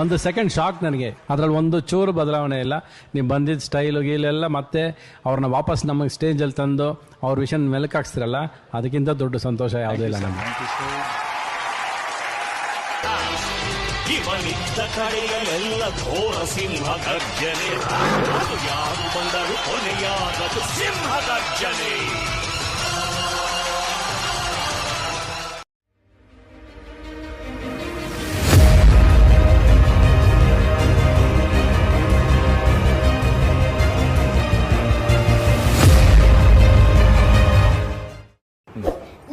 ಒಂದು second shock ನನಗೆ. ಅದರಲ್ಲಿ ಒಂದು ಚೂರು ಬದಲಾವಣೆ ಇಲ್ಲ. ನೀವು ಬಂದಿದ್ದ ಸ್ಟೈಲು ಗೀಲೆಲ್ಲ ಮತ್ತೆ ಅವ್ರನ್ನ ವಾಪಸ್ ನಮಗೆ ಸ್ಟೇಜಲ್ಲಿ ತಂದು ಅವ್ರ ವಿಷಯ ಮೆಲುಕಾಕ್ಸ್ತಿರಲ್ಲ, ಅದಕ್ಕಿಂತ ದೊಡ್ಡ ಸಂತೋಷ ಯಾವುದೂ ಇಲ್ಲ ನಮಗೆ. ಇವನಿದ್ದ ಕಡೆಯಲ್ಲೆಲ್ಲ ಘೋರ ಸಿಂಹ ಗರ್ಜನೆ, ಅದು ಯಾರು ಬಂದರು ಕೊನೆಯಾದದು ಸಿಂಹ ಗರ್ಜನೆ.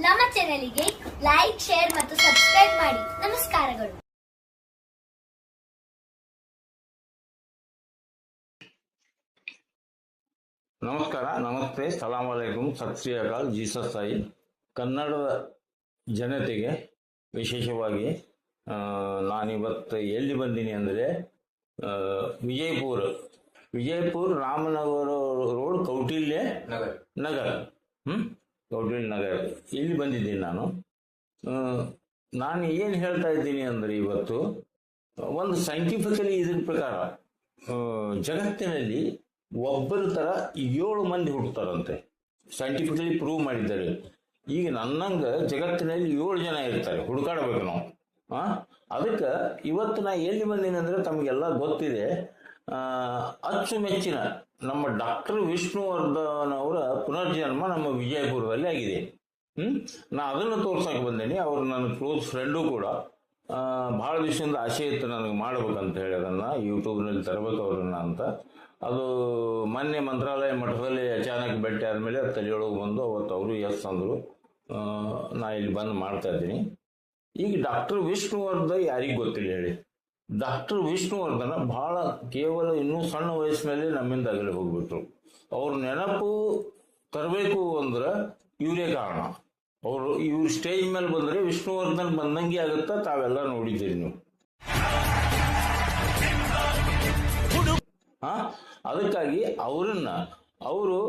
ನಮ್ಮ ಚಾನೆಲ್ಗೆ ಲೈಕ್, ಶೇರ್ ಮತ್ತು ಸಬ್ಸ್ಕ್ರೈಬ್ ಮಾಡಿ. ನಮಸ್ಕಾರಗಳು. ನಮಸ್ಕಾರ, ನಮಸ್ತೆ, ಸಲಾಂ ಅಲೈಕುಂ, ಸತ್ ಶ್ರೀ ಅಕಾಲ್, ಜೀಸಸ್ ಸಾಯಿ. ಕನ್ನಡದ ಜನತೆಗೆ ವಿಶೇಷವಾಗಿ ನಾನಿವತ್ತು ಎಲ್ಲಿ ಬಂದೀನಿ ಅಂದರೆ ವಿಜಯಪುರ ರಾಮನಗರ ರೋಡ್, ಕೌಟಿಲ್ಯ ನಗರ. ಕೌಟಿಲ್ಯ ನಗರ ಇಲ್ಲಿ ಬಂದಿದ್ದೀನಿ ನಾನು. ನಾನು ಏನು ಹೇಳ್ತಾ ಇದ್ದೀನಿ ಅಂದರೆ, ಇವತ್ತು ಒಂದು ಸೈಂಟಿಫಿಕಲಿ ಇದ್ರ ಪ್ರಕಾರ ಜಗತ್ತಿನಲ್ಲಿ ಒಬ್ಬರ ಥರ 7 ಮಂದಿ ಹುಡ್ತಾರಂತೆ. ಸೈಂಟಿಫಿಕಲಿ ಪ್ರೂವ್ ಮಾಡಿದ್ದಾರೆ. ಈಗ ನನ್ನಂಗೆ ಜಗತ್ತಿನಲ್ಲಿ 7 ಜನ ಇರ್ತಾರೆ, ಹುಡುಕಾಡಬೇಕು ನಾವು. ಅದಕ್ಕೆ ಇವತ್ತು ನಾ ಎಲ್ಲಿ ಬಂದೀನಿ ಅಂದರೆ, ತಮಗೆಲ್ಲ ಗೊತ್ತಿದೆ, ಅಚ್ಚುಮೆಚ್ಚಿನ ನಮ್ಮ ಡಾಕ್ಟರ್ ವಿಷ್ಣುವರ್ಧನ್ ಅವರ ಪುನರ್ಜನ್ಮ ನಮ್ಮ ವಿಜಯಪುರದಲ್ಲಿ ಆಗಿದೆ. ನಾ ಅದನ್ನು ತೋರ್ಸಕ್ಕೆ ಬಂದೀನಿ. ಅವರು ನನ್ನ ಕ್ಲೋಸ್ ಫ್ರೆಂಡು ಕೂಡ. ಭಾಳ ದಿವಸದಿಂದ ಆಸೆ ಇತ್ತು ನನಗೆ ಮಾಡ್ಬೇಕಂತ ಹೇಳಿ, ಅದನ್ನು ಯೂಟ್ಯೂಬ್ನಲ್ಲಿ ತರಬೇಕು ಅವ್ರನ್ನ ಅಂತ. ಅದು ಮೊನ್ನೆ ಮಂತ್ರಾಲಯ ಮಠದಲ್ಲಿ ಅಚಾನಕ್ ಭೇಟಿ ಆದಮೇಲೆ ತಲೆಯೊಳಗೆ ಬಂದು ಅವತ್ತು ಅವರು ಎಸ್ ಅಂದರು. ನಾ ಇಲ್ಲಿ ಬಂದು ಮಾಡ್ತಾ ಇದ್ದೀನಿ. ಈಗ ಡಾಕ್ಟರ್ ವಿಷ್ಣುವರ್ಧನ್ ಯಾರಿಗೆ ಗೊತ್ತಿಲ್ಲ ಹೇಳಿ. ಡಾಕ್ಟರ್ ವಿಷ್ಣುವರ್ಧನ ಭಾಳ ಕೇವಲ ಇನ್ನೂ ಸಣ್ಣ ವಯಸ್ಸಿನಲ್ಲಿ ನಮ್ಮಿಂದ ಅಗಲಿ ಹೋಗ್ಬಿಟ್ರು. ಅವ್ರ ನೆನಪು ತರಬೇಕು ಅಂದ್ರೆ ಇವರೇ ಕಾರಣ. ಇವ್ರು ಸ್ಟೇಜ್ ಮೇಲೆ ಬಂದರೆ ವಿಷ್ಣುವರ್ಧನ್ ಬಂದಂಗೆ ಆಗುತ್ತಾ, ತಾವೆಲ್ಲ ನೋಡಿದ್ದೀರಿ ನೀವು. ಅದಕ್ಕಾಗಿ ಅವರು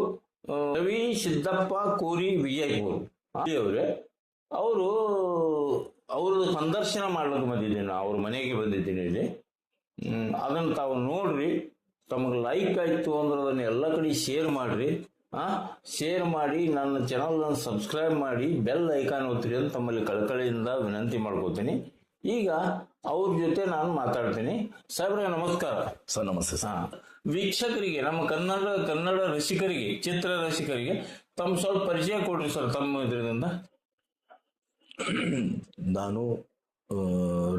ರವಿ ಸಿದ್ದಪ್ಪ ಕೋರಿ ವಿಜಯಪುರ ಅವರೇ, ಅವ್ರದ್ದು ಸಂದರ್ಶನ ಮಾಡ್ಲಿಕ್ಕೆ ಬಂದಿದ್ದೀನಿ. ಅವ್ರ ಮನೆಗೆ ಬಂದಿದ್ದೀನಿ ಇಲ್ಲಿ. ಅದನ್ನು ತಾವು ನೋಡ್ರಿ. ತಮಗೆ ಲೈಕ್ ಆಯ್ತು ಅಂದ್ರೆ ಅದನ್ನು ಎಲ್ಲ ಕಡೆ ಶೇರ್ ಮಾಡ್ರಿ. ಶೇರ್ ಮಾಡಿ ನನ್ನ ಚಾನಲ್ ಸಬ್ಸ್ಕ್ರೈಬ್ ಮಾಡಿ, ಬೆಲ್ ಐಕಾನ್ ಒತ್ತಿರಿ ಅಂತ ತಮ್ಮಲ್ಲಿ ಕಳಕಳಿಯಿಂದ ವಿನಂತಿ ಮಾಡ್ಕೋತೀನಿ. ಈಗ ಅವ್ರ ಜೊತೆ ನಾನು ಮಾತಾಡ್ತೀನಿ. ಸಾಹೇಬ್ರೆ ನಮಸ್ಕಾರ. ಸರ್ ನಮಸ್ತೆ ಸರ್. ವೀಕ್ಷಕರಿಗೆ, ನಮ್ಮ ಕನ್ನಡ ರಸಿಕರಿಗೆ, ಚಿತ್ರ ರಸಿಕರಿಗೆ ತಮ್ಮ ಸ್ವಲ್ಪ ಪರಿಚಯ ಕೊಡ್ರಿ ಸರ್, ತಮ್ಮ ಇದರಿಂದ. ನಾನು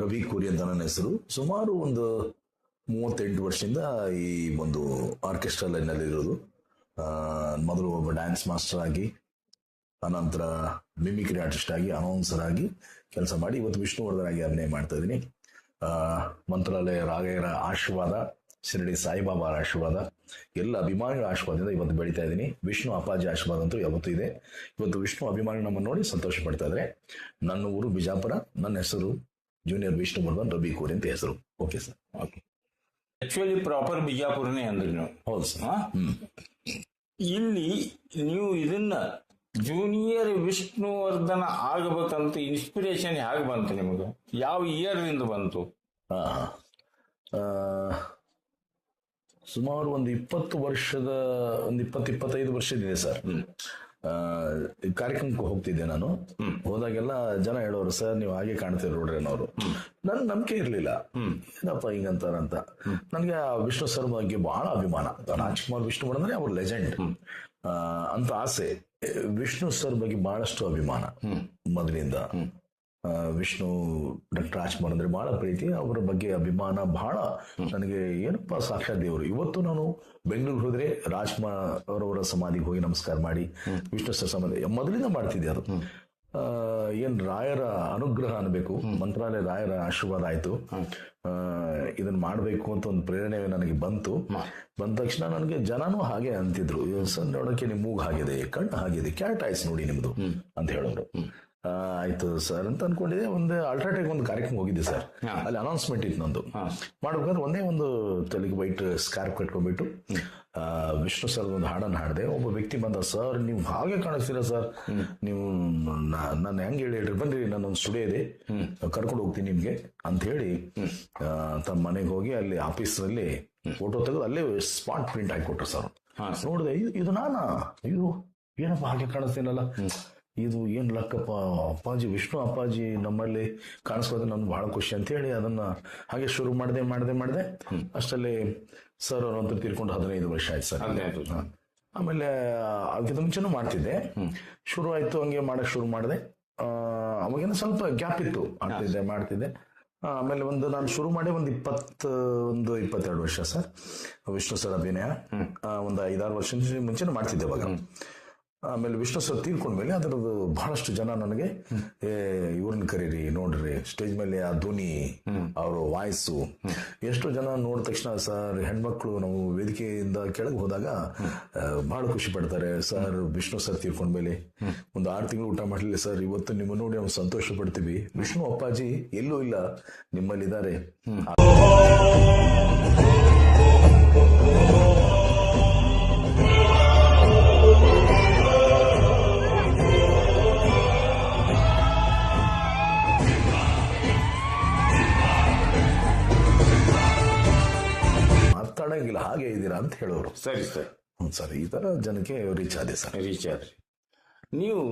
ರವಿ ಕೋರಿ ಅಂತ ನನ್ನ ಹೆಸರು. ಸುಮಾರು ಒಂದು 38 ವರ್ಷದಿಂದ ಈ ಒಂದು ಆರ್ಕೆಸ್ಟ್ರಾ ಲೈನಲ್ಲಿ ಇರೋದು. ಮೊದಲು ಒಬ್ಬ ಡ್ಯಾನ್ಸ್ ಮಾಸ್ಟರ್ ಆಗಿ, ಅನಂತರ ಮಿಮಿಕ್ರಿ ಆರ್ಟಿಸ್ಟ್ ಆಗಿ, ಅನೌನ್ಸರ್ ಆಗಿ ಕೆಲಸ ಮಾಡಿ ಇವತ್ತು ವಿಷ್ಣುವರ್ಧನ್ ಆಗಿ ಅಭಿನಯ ಮಾಡ್ತಾ ಇದ್ದೀನಿ. ಮಂತ್ರಾಲಯ ರಾಘಯ್ಯರ ಆಶೀರ್ವಾದ, ಶಿರಡಿ ಸಾಯಿಬಾಬಾರ ಆಶೀರ್ವಾದ, ಎಲ್ಲ ಅಭಿಮಾನಿಗಳ ಆಶೀರ್ವಾದದಿಂದ ಇವತ್ತು ಬೆಳೀತಾ ಇದ್ದೀನಿ. ವಿಷ್ಣು ಅಪ್ಪಾಜಿ ಆಶೀರ್ವಾದ ಅಂತೂ ಯಾವತ್ತೂ ಇದೆ. ಇವತ್ತು ವಿಷ್ಣು ಅಭಿಮಾನಿ ನಮ್ಮನ್ನು ನೋಡಿ ಸಂತೋಷ ಪಡ್ತಾ ಇದ್ದಾರೆ. ನನ್ನ ಊರು ಬಿಜಾಪುರ. ನನ್ನ ಹೆಸರು ಜೂನಿಯರ್ ವಿಷ್ಣುವರ್ಧನ್ ರವಿ ಕೋರಿ ಅಂತ ಹೆಸರು. Okay sir. Okay. Actually proper ಬಿಜಾಪುರನೇ ಅಂದ್ರೆ ನೀವು? ಹೌದು ಸರ್. ಇಲ್ಲಿ ನೀವು ಇದನ್ನ ಜೂನಿಯರ್ ವಿಷ್ಣುವರ್ಧನ ಆಗಬೇಕಂತ ಇನ್ಸ್ಪಿರೇಷನ್ ಹೇಗೆ ಬಂತು ನಿಮಗೆ? ಯಾವ ಇಯರ್ನಿಂದ ಬಂತು? ಸುಮಾರು ಒಂದು 25 ವರ್ಷದಿದೆ ಸರ್. ಕಾರ್ಯಕ್ರಮಕ್ಕೆ ಹೋಗ್ತಿದ್ದೆ ನಾನು. ಹೋದಾಗೆಲ್ಲ ಜನ ಹೇಳೋರು, ಸರ್ ನೀವು ಹಾಗೆ ಕಾಣ್ತೀರಿ ನೋಡ್ರಿ ಅನ್ನೋರು. ನನ್ ನಂಬಿಕೆ ಇರ್ಲಿಲ್ಲ, ಏನಪ್ಪ ಹಿಂಗಂತಾರಂತ. ನನ್ಗೆ ವಿಷ್ಣು ಸರ್ ಬಗ್ಗೆ ಬಹಳ ಅಭಿಮಾನ. ರಾಜ್ಕುಮಾರ್ ವಿಷ್ಣು ಅಂದ್ರೆ ಅವ್ರ ಲೆಜೆಂಡ್ ಅಂತ ಆಸೆ. ವಿಷ್ಣು ಸರ್ ಬಗ್ಗೆ ಬಹಳಷ್ಟು ಅಭಿಮಾನ ಮೊದಲಿಂದ. ವಿಷ್ಣು ಡಾಕ್ಟರ್ ರಾಜ್ಕುಮಾರ್ ಅಂದ್ರೆ ಬಹಳ ಪ್ರೀತಿ, ಅವರ ಬಗ್ಗೆ ಅಭಿಮಾನ ಬಹಳ. ನನಗೆ ಏನಪ್ಪಾ ಸಾಕ್ಷಾತ್ ದೇವರು. ಇವತ್ತು ನಾನು ಬೆಂಗಳೂರು ಹೋದ್ರೆ ರಾಜ್ಕುಮಾರ್ ಅವರವರ ಸಮಾಧಿಗೆ ಹೋಗಿ ನಮಸ್ಕಾರ ಮಾಡಿ, ವಿಷ್ಣು ಸರ್ ಸಮಾಧಿ ಮೊದಲಿಂದ ಮಾಡ್ತಿದ್ದೆ. ಅದು ಏನ್ ರಾಯರ ಅನುಗ್ರಹ ಅನ್ಬೇಕು, ಮಂತ್ರಾಲಯ ರಾಯರ ಆಶೀರ್ವಾದ ಆಯ್ತು. ಇದನ್ನ ಮಾಡ್ಬೇಕು ಅಂತ ಒಂದು ಪ್ರೇರಣೆ ನನಗೆ ಬಂತು. ಬಂದ ತಕ್ಷಣ ನನಗೆ ಜನನೂ ಹಾಗೆ ಅಂತಿದ್ರು, ಸರ್ ನೋಡಕ್ಕೆ ನಿಮ್ ಮೂಗು ಹಾಗಿದೆ, ಕಣ್ಣು ಹಾಗಿದೆ, ಕ್ಯಾಟ್ ಐಸ್ ನೋಡಿ ನಿಮ್ದು ಅಂತ ಹೇಳೋರು. ಆಯ್ತು ಸರ್ ಅಂತ ಅನ್ಕೊಂಡಿದ್ದೆ. ಒಂದು ಅಲ್ಟ್ರಾಟೆಕ್ ಒಂದು ಕಾರ್ಯಕ್ರಮ ಹೋಗಿದ್ದೆ ಸರ್. ಅಲ್ಲಿ ಅನೌನ್ಸ್ಮೆಂಟ್ ಇತ್ತು ನಂದು. ಮಾಡ್ಬೇಕಾದ್ರೆ ಒಂದೇ ಒಂದು ತಲೆಗೆ ವೈಟ್ ಸ್ಕಾರ್ಪ್ ಕಟ್ಕೊಂಡ್ಬಿಟ್ಟು ವಿಷ್ಣು ಸರ್ ಒಂದು ಹಾಡನ್ನು ಹಾಡಿದೆ. ಒಬ್ಬ ವ್ಯಕ್ತಿ ಬಂದ, ಸರ್ ನೀವು ಹಾಗೆ ಕಾಣಿಸ್ತೀರಾ ಸರ್, ನೀವು ನಾನು ಹೆಂಗೆ ಹೇಳ್ರಿ, ಬನ್ರಿ ನನ್ನೊಂದು ಸ್ಟುಡಿಯೋ ಇದೆ, ಕರ್ಕೊಂಡು ಹೋಗ್ತೀನಿ ನಿಮ್ಗೆ ಅಂತ ಹೇಳಿ ತಮ್ಮ ಮನೆಗೆ ಹೋಗಿ ಅಲ್ಲಿ ಆಫೀಸ್ನಲ್ಲಿ ಫೋಟೋ ತೆಗೆದು ಅಲ್ಲೇ ಸ್ಪಾಟ್ ಪ್ರಿಂಟ್ ಹಾಕಿಕೊಟ್ರು ಸರ್. ನೋಡಿದೆ, ಇದು ನಾನಾ, ಇದು ಏನಪ್ಪ ಹಾಗೆ ಕಾಣಿಸ್ತೀನಲ್ಲ, ಇದು ಏನ್ ಲಕ್ಕಪ್ಪ, ಅಪ್ಪಾಜಿ ವಿಷ್ಣು ಅಪ್ಪಾಜಿ ನಮ್ಮಲ್ಲಿ ಕಾಣಿಸ್ಕೋದ್ರೆ ನನ್ಗೆ ಬಹಳ ಖುಷಿ ಅಂತ ಹೇಳಿ ಅದನ್ನ ಹಾಗೆ ಶುರು ಮಾಡಿದೆ. ಅಷ್ಟರಲ್ಲಿ ಸರ್ ಅವ್ರಂತೂ ತೀರ್ಕೊಂಡು 15 ವರ್ಷ ಆಯ್ತು ಸರ್. ಆಮೇಲೆ ಅದಕ್ಕಿಂತ ಮುಂಚೆನೂ ಮಾಡ್ತಿದ್ದೆ. ಶುರು ಆಯ್ತು, ಹಂಗೆ ಮಾಡಕ್ ಶುರು ಮಾಡಿದೆ. ಅವಾಗೇನೋ ಸ್ವಲ್ಪ ಗ್ಯಾಪ್ ಇತ್ತು, ಮಾಡ್ತಿದ್ದೆ. ಆಮೇಲೆ ನಾನು ಶುರು ಮಾಡಿ ಒಂದು 22 ವರ್ಷ ಸರ್ ವಿಷ್ಣು ಸರ್ ಅಭಿನಯ. ಒಂದು 5-6 ವರ್ಷ ಮುಂಚೆನೂ ಮಾಡ್ತಿದ್ದೆ ಅವಾಗ. ಆಮೇಲೆ ವಿಷ್ಣು ಸರ್ ತೀರ್ಕೊಂಡ್ಮೇಲೆ ಅದರದ್ದು ಬಹಳಷ್ಟು ಜನ ನನಗೆ ಇವ್ರನ್ನ ಕರೀರಿ, ನೋಡ್ರಿ ಸ್ಟೇಜ್ ಮೇಲೆ ಆ ಧ್ವನಿ, ಅವ್ರ ವಾಯ್ಸು, ಎಷ್ಟು ಜನ ನೋಡಿದ ತಕ್ಷಣ ಸರ್ ಹೆಣ್ಮಕ್ಳು ನಾವು ವೇದಿಕೆಯಿಂದ ಕೆಳಗೆ ಹೋದಾಗ ಬಹಳ ಖುಷಿ ಪಡ್ತಾರೆ. ಸರ್ ವಿಷ್ಣು ಸರ್ ತೀರ್ಕೊಂಡ್ಮೇಲೆ ಒಂದು 6 ತಿಂಗಳು ಊಟ ಮಾಡಲಿಲ್ಲ ಸರ್, ಇವತ್ತು ನಿಮ್ಮ ನೋಡಿ ನಾವು ಸಂತೋಷ ಪಡ್ತೀವಿ, ವಿಷ್ಣು ಅಪ್ಪಾಜಿ ಎಲ್ಲೂ ಇಲ್ಲ, ನಿಮ್ಮಲ್ಲಿದ್ದಾರೆ. ಮಾತಾಡಂಗಿಲ್ಲ, ಹಾಗೆ ಇದ್ದೀರಾ ಅಂತ ಹೇಳೋರು. ಸರಿ ಸರ್. ಸರ್ ಈ ತರ ಜನಕ್ಕೆ ರೀಚ್ ಆದ್ರಿ. ನೀವು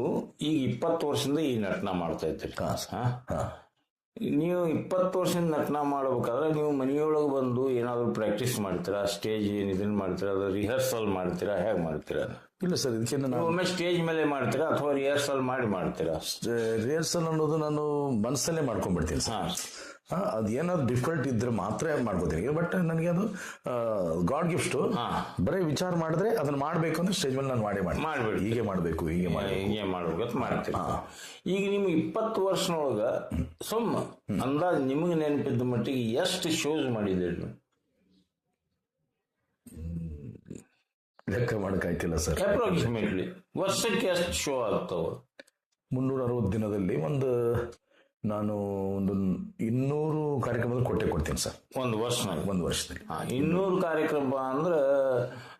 ಈಗ 20 ವರ್ಷದಿಂದ ಈ ನಟನ ಮಾಡ್ತಾ ಇದ್ದೀರಿ. ನೀವು 20 ವರ್ಷದಿಂದ ನಟನ ಮಾಡ್ಬೇಕಾದ್ರೆ ನೀವು ಮನೆಯೊಳಗೆ ಬಂದು ಏನಾದ್ರು ಪ್ರಾಕ್ಟೀಸ್ ಮಾಡ್ತೀರಾ, ಸ್ಟೇಜ್ ಇದನ್ನ ಮಾಡ್ತೀರಾ, ಅದು ರಿಹರ್ಸಲ್ ಮಾಡ್ತೀರಾ, ಹೇಗೆ ಮಾಡ್ತೀರಾ? ಇಲ್ಲ ಸರ್, ಇದಕ್ಕೆ ಒಮ್ಮೆ ಸ್ಟೇಜ್ ಮೇಲೆ ಮಾಡ್ತೀರಾ ಅಥವಾ ರಿಹರ್ಸಲ್ ಮಾಡ್ತೀರಾ? ರಿಹರ್ಸಲ್ ಅನ್ನೋದು ನಾನು ಮನಸ್ಸಲ್ಲೇ ಮಾಡ್ಕೊಂಡ್ಬಿಡ್ತೀನಿ ಸರ್. ಅದೇನಾದ್ರು ಡಿಫಿಕಲ್ಟ್ ಇದ್ರೆ ಮಾತ್ರ ಮಾಡ್ಕೋತೀನಿ. ಬಟ್ ನನಗೆ ಅದು ಗಾಡ್ ಗಿಫ್ಟ್. ಬರೀ ವಿಚಾರ ಮಾಡಿದ್ರೆ ಅದನ್ನ ಮಾಡ್ಬೇಕು ಅಂದ್ರೆ ಸ್ಟೇಜ್ ಮೇಲೆ ನಾನು ಮಾಡ್ಬೇಡಿ, ಹೀಗೆ ಮಾಡ್ಬೇಕು ಅಂತ ಮಾಡ್ತೀವಿ. ಈಗ ನಿಮ್ಗೆ 20 ವರ್ಷನೊಳಗ ಅಂದಾಜ್ ನಿಮಗೆ ನೆನಪಿದ್ದ ಮಟ್ಟಿಗೆ ಎಷ್ಟು ಶೋಸ್ ಮಾಡಿದ್ದೀರಿ? ಲೆಕ್ಕ ಮಾಡಕ್ಕಾಯ್ತಿಲ್ಲ ಸರ್. ಅಪ್ರಾಕ್ಸಿಮೇಟ್ಲಿ ವರ್ಷಕ್ಕೆ ಎಷ್ಟು ಶೋ ಆಗ್ತಾವ? 360 ದಿನದಲ್ಲಿ ನಾನು ಒಂದು 200 ಕಾರ್ಯಕ್ರಮದಲ್ಲಿ ಕೊಡ್ತೀನಿ ಸರ್. ಒಂದು ವರ್ಷದಲ್ಲಿ 200 ಕಾರ್ಯಕ್ರಮ ಅಂದ್ರೆ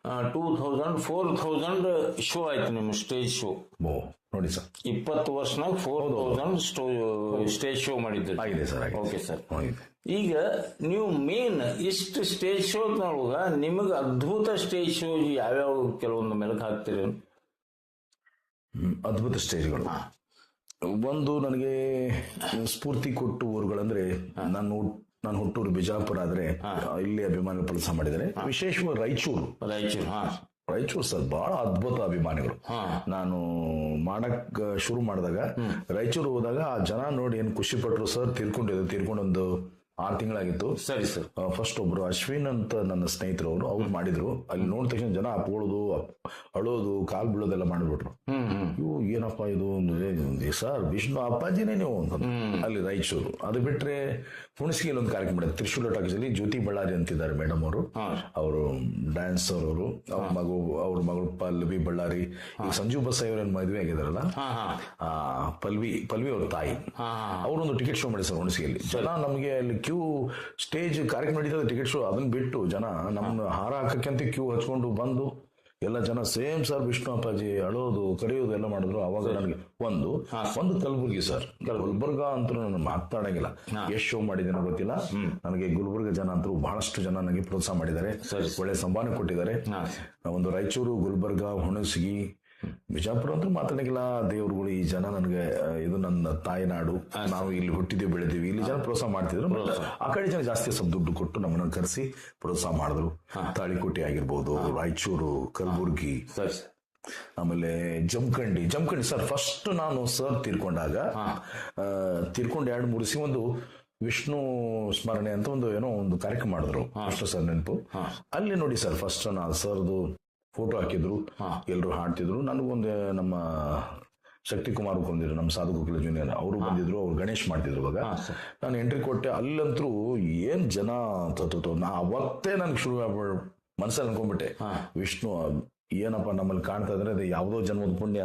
4,000 ಶೋ ಆಯ್ತು ನಿಮ್ಮ ಸ್ಟೇಜ್ ಶೋ. ನೋಡಿ ಸರ್, 20 ವರ್ಷನಾಗ 4,000 ಸ್ಟೇಜ್ ಶೋ ಮಾಡಿದ್ದೀರಿ. ಆಗಿದೆ ಸರ್. Okay sir. ಈಗ ನೀವು ಮೇನ್ ಇಷ್ಟು ಸ್ಟೇಜ್ ಶೋನೊಳಗ ನಿಮಗೆ ಅದ್ಭುತ ಸ್ಟೇಜ್ ಶೋ ಯಾವ್ಯಾವ ಕೆಲವೊಂದು ಮೆಲುಕು ಹಾಕ್ತೀರಿ? ಅದ್ಭುತ ಸ್ಟೇಜ್ಗಳು ಒಂದು ನನಗೆ ಸ್ಫೂರ್ತಿ ಕೊಟ್ಟು ಊರುಗಳಂದ್ರೆ, ನಾನು ಹುಟ್ಟೂರು ಬಿಜಾಪುರ ಆದ್ರೆ ಇಲ್ಲಿ ಅಭಿಮಾನಿಗಳು ಕೆಲಸ ಮಾಡಿದ್ದಾರೆ. ವಿಶೇಷವಾಗಿ ರಾಯಚೂರು ಸರ್ ಬಹಳ ಅದ್ಭುತ ಅಭಿಮಾನಿಗಳು. ನಾನು ಮಾಡಕ್ ಶುರು ಮಾಡಿದಾಗ ರಾಯಚೂರು ಹೋದಾಗ ಆ ಜನ ನೋಡಿ ಏನ್ ಖುಷಿ ಪಟ್ರು ಸರ್. ತೀರ್ಕೊಂಡೊಂದು 6 ತಿಂಗಳಾಗಿತ್ತು. ಸರಿ ಸರ್. ಫಸ್ಟ್ ಒಬ್ರು ಅಶ್ವಿನ್ ಅಂತ ನನ್ನ ಸ್ನೇಹಿತರು, ಅವ್ರು ಮಾಡಿದ್ರು. ಅಲ್ಲಿ ನೋಡಿದ ತಕ್ಷಣ ಜನ ಅಪ್ಕೊಳ್ಳೋದು, ಅಳೋದು, ಕಾಲ್ ಬೀಳೋದೆಲ್ಲ ಮಾಡಿಬಿಟ್ರು. ಇವು ಏನಪ್ಪಾ ಇದು ಸರ್, ವಿಷ್ಣು ಅಪ್ಪಾಜಿನೇ ನೀವು ಅಂತ. ಅಲ್ಲಿ ರಾಯಚೂರು. ಅದು ಬಿಟ್ರೆ ಹುಣಸಗಿಯಲ್ಲಿ ಒಂದು ಕಾರ್ಯಕ್ರಮ ಮಾಡಿದ್ರು, ತ್ರಿಶೂಲ ಟಾಕೀಸಲ್ಲಿ. ಜ್ಯೋತಿ ಬಳ್ಳಾರಿ ಅಂತಿದ್ದಾರೆ ಮೇಡಮ್ ಅವರು ಡ್ಯಾನ್ಸರ್ ಅವರು. ಅವ್ರ ಮಗಳು ಪಲ್ವಿ ಬಳ್ಳಾರಿ. ಈಗ ಸಂಜೀವ್ ಬಸಾಯಿ ಅವ್ರ ಮದುವೆ ಆಗಿದಾರಲ್ಲ, ಪಲ್ವಿ ಅವ್ರ ತಾಯಿ. ಅವರೊಂದು ಟಿಕೆಟ್ ಶೋ ಮಾಡಿ ಸರ್ ಹುಣಸಗಿಯಲ್ಲಿ. ಜನ ನಮಗೆ ಅಲ್ಲಿ ಕ್ಯೂ, ಸ್ಟೇಜ್ ಕಾರ್ಯಕ್ರಮ ನಡೀತದೆ, ಟಿಕೆಟ್ ಶೋ ಅದನ್ನ ಬಿಟ್ಟು ಜನ ನಮ್ಮನ್ನ ಹಾರ ಹಾಕಕ್ಕಂತ ಕ್ಯೂ ಹಚ್ಕೊಂಡು ಬಂದು ಎಲ್ಲ ಜನ ಸೇಮ್ ಸರ್ ವಿಷ್ಣು ಅಪ್ಪಾಜಿ ಅಳೋದು, ಕರೆಯೋದು ಎಲ್ಲ ಮಾಡಿದ್ರು. ಅವಾಗ ನನಗೆ ಒಂದು ಕಲಬುರ್ಗಿ ಸರ್, ಗುಲ್ಬರ್ಗ ಅಂತೂ ನಾನು ಮಾತಾಡಂಗಿಲ್ಲ, ಎಷ್ಟು ಶೋ ಮಾಡಿದ್ದೇನೋ ಗೊತ್ತಿಲ್ಲ ನನಗೆ. ಗುಲ್ಬರ್ಗ ಜನ ಅಂತೂ ಬಹಳಷ್ಟು ಜನ ನನಗೆ ಪ್ರೋತ್ಸಾಹ ಮಾಡಿದ್ದಾರೆ, ಒಳ್ಳೆ ಸಂಭಾವನೆ ಕೊಟ್ಟಿದ್ದಾರೆ. ಒಂದು ರಾಯಚೂರು, ಗುಲ್ಬರ್ಗ, ಹುಣಸಗಿ, ಬಿಜಾಪುರ ಅಂತೂ ಮಾತಾಡಂಗಿಲ್ಲ. ದೇವ್ರುಗಳು, ಈ ಜನ ನನಗೆ, ಇದು ನನ್ನ ತಾಯಿನಾಡು, ನಾವು ಇಲ್ಲಿ ಹುಟ್ಟಿದ್ದೀವಿ ಬೆಳೆದೀವಿ, ಇಲ್ಲಿ ಜನ ಪ್ರೋತ್ಸಾಹ ಮಾಡ್ತಿದ್ರು. ಆ ಕಡೆ ಜನ ಜಾಸ್ತಿ ಸ್ವಲ್ಪ ದುಡ್ಡು ಕೊಟ್ಟು ನಮ್ಮನ್ನ ಕರೆಸಿ ಪ್ರೋತ್ಸಾಹ ಮಾಡಿದ್ರು. ತಾಳಿಕೋಟೆ ಆಗಿರ್ಬೋದು, ರಾಯಚೂರು, ಕಲಬುರ್ಗಿ, ಆಮೇಲೆ ಜಮಖಂಡಿ ಸರ್. ಫಸ್ಟ್ ನಾನು ಸರ್ ತೀರ್ಕೊಂಡು 2-3 ದಿವಸ ಒಂದು ವಿಷ್ಣು ಸ್ಮರಣೆ ಅಂತ ಒಂದು ಕಾರ್ಯಕ್ರಮ ಮಾಡಿದ್ರು, ವಿಷ್ಣು ಸರ್ ನೆನಪು. ಅಲ್ಲಿ ನೋಡಿ ಸರ್, ಫಸ್ಟ್ ನಾನು ಸರ್ದು ಫೋಟೋ ಹಾಕಿದ್ರು, ಎಲ್ರು ಹಾಡ್ತಿದ್ರು. ನನಗೊಂದು ನಮ್ಮ ಶಕ್ತಿ ಕುಮಾರ್ ಬಂದಿದ್ರು, ನಮ್ಮ ಸಾಧು ಗೋಕುಲ ಜೂನಿಯರ್ ಅವರು ಬಂದಿದ್ರು, ಅವ್ರು ಗಣೇಶ್ ಮಾಡ್ತಿದ್ರು. ಅವಾಗ ನಾನು ಎಂಟ್ರಿ ಕೊಟ್ಟೆ. ಅಲ್ಲಂತರೂ ಏನ್ ಜನ ನಾ ಅವತ್ತೇ ನನ್ಗೆ ಶುರು ಮನಸ್ಸಲ್ಲಿ ಅನ್ಕೊಂಡ್ಬಿಟ್ಟೆ, ವಿಷ್ಣು ಏನಪ್ಪ ನಮ್ಮಲ್ಲಿ ಕಾಣ್ತಾ ಇದ್ರೆ ಅದು ಯಾವುದೋ ಜನ್ಮದ ಪುಣ್ಯ,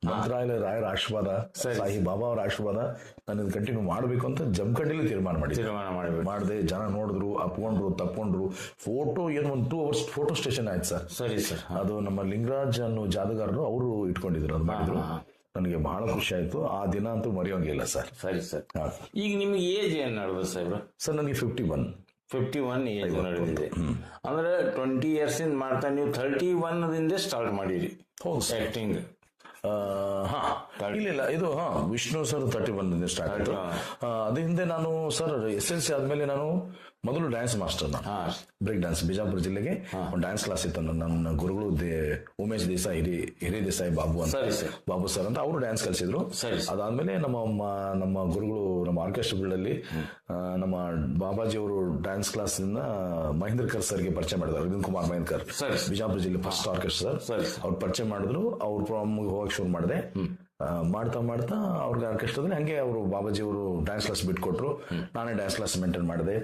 ಮಂತ್ರಾಲಯ ರಾಯರ ಆಶೀರ್ವಾದ, ಸಾಯಿ ಬಾಬಾ ಅವರ ಆಶೀರ್ವಾದ, ನಾನು ಕಂಟಿನ್ಯೂ ಮಾಡಬೇಕು ಅಂತ ಜಮಖಂಡಿಲಿ ತೀರ್ಮಾನ ಮಾಡಿದೆ. ಜನ ನೋಡಿದ್ರು, ಅಪ್ಕೊಂಡ್ರು, ತಪ್ಕೊಂಡ್ರು. ಫೋಟೋ ಏನು ಒಂದು 2 hours ಫೋಟೋ ಸ್ಟೇಷನ್ ಆಯ್ತು ಸರ್. ಸರಿ ಸರ್. ಅದು ನಮ್ಮ ಲಿಂಗರಾಜ್ ಅನ್ನೋ ಜಾದಗಾರರು ಅವರು ಇಟ್ಕೊಂಡಿದ್ರು, ಅದು ಮಾಡಿದ್ರು. ನನಗೆ ಬಹಳ ಖುಷಿ ಆಯ್ತು. ಆ ದಿನ ಅಂತೂ ಮರೆಯೋಂಗಿಲ್ಲ ಸರ್. ಸರಿ ಸರ್. ಈಗ ನಿಮ್ಗೆ ಏಜ್ ಏನ್ ನಡೆದ ಸಾಹೇಬ್ರ? ಸರ್ ನನಗೆ 51 ಏಜ್ ನಡೆದಿದೆ ಅಂದ್ರೆ 20 years ಇಂದ ಮಾಡ್ತಾ ನೀವು 31 ಸ್ಟಾರ್ಟ್ ಮಾಡಿರಿ ಆಕ್ಟಿಂಗ್. ಇಲ್ಲ ಇದು ವಿಷ್ಣು ಸರ್ 31 ಸ್ಟಾರ್ಟ್ ಆಯ್ತು. ಅದ್ರ ಹಿಂದೆ ನಾನು ಸರ್ SLC ಆದ್ಮೇಲೆ ನಾನು ಮೊದಲು ಡ್ಯಾನ್ಸ್ ಮಾಸ್ಟರ್, ನಾನು ಬ್ರೇಕ್ ಡ್ಯಾನ್ಸ್ ಬಿಜಾಪುರ ಜಿಲ್ಲೆಗೆ ಒಂದು ಡ್ಯಾನ್ಸ್ ಕ್ಲಾಸ್ ಇತ್ತು. ನನ್ನ ಗುರುಗಳು ಉಮೇಶ್ ದೇಸಾಯಿ, ಹಿರೇ ದೇಸಾಯಿ ಬಾಬು ಅಂತ, ಬಾಬು ಸರ್ ಅಂತ, ಅವರು ಡ್ಯಾನ್ಸ್ ಕಲಿಸಿದ್ರು. ಅದಾದ್ಮೇಲೆ ನಮ್ಮ ಗುರುಗಳು ನಮ್ಮ ಆರ್ಕೆಸ್ಟ್ರಾಗಳಲ್ಲಿ ನಮ್ಮ ಬಾಬಾಜಿ ಅವರು ಡ್ಯಾನ್ಸ್ ಕ್ಲಾಸ್ ಇಂದ ಮಹೇಂದ್ರಕರ್ ಸರ್ಗೆ ಪರಿಚಯ ಮಾಡಿದ್ರು. ಅರವಿಂದ್ ಕುಮಾರ್ ಮಹೇಂದ್ರಕರ್, ಬಿಜಾಪುರ ಜಿಲ್ಲೆ ಫಸ್ಟ್ ಆರ್ಕೆಸ್ಟ್ರಾ ಸರ್, ಅವ್ರು ಪರಿಚಯ ಮಾಡಿದ್ರು. ಅವ್ರ ಪ್ರೋಗ್ರಾಮ್ಗೆ ಹೋಗಕ್ಕೆ ಶುರು ಮಾಡಿದೆ. ಮಾಡ್ತಾ ಅವ್ರಿಗೆ ಆರ್ಕೆಸ್ಟ್ರಾದಲ್ಲಿ ಹಂಗೆ ಅವರು ಬಾಬಾಜಿ ಅವರು ಡ್ಯಾನ್ಸ್ ಕ್ಲಾಸ್ ಬಿಟ್ಕೊಟ್ರು. ನಾನೇ ಡ್ಯಾನ್ಸ್ ಕ್ಲಾಸ್ ಮೇಂಟೈನ್ ಮಾಡಿದೆ.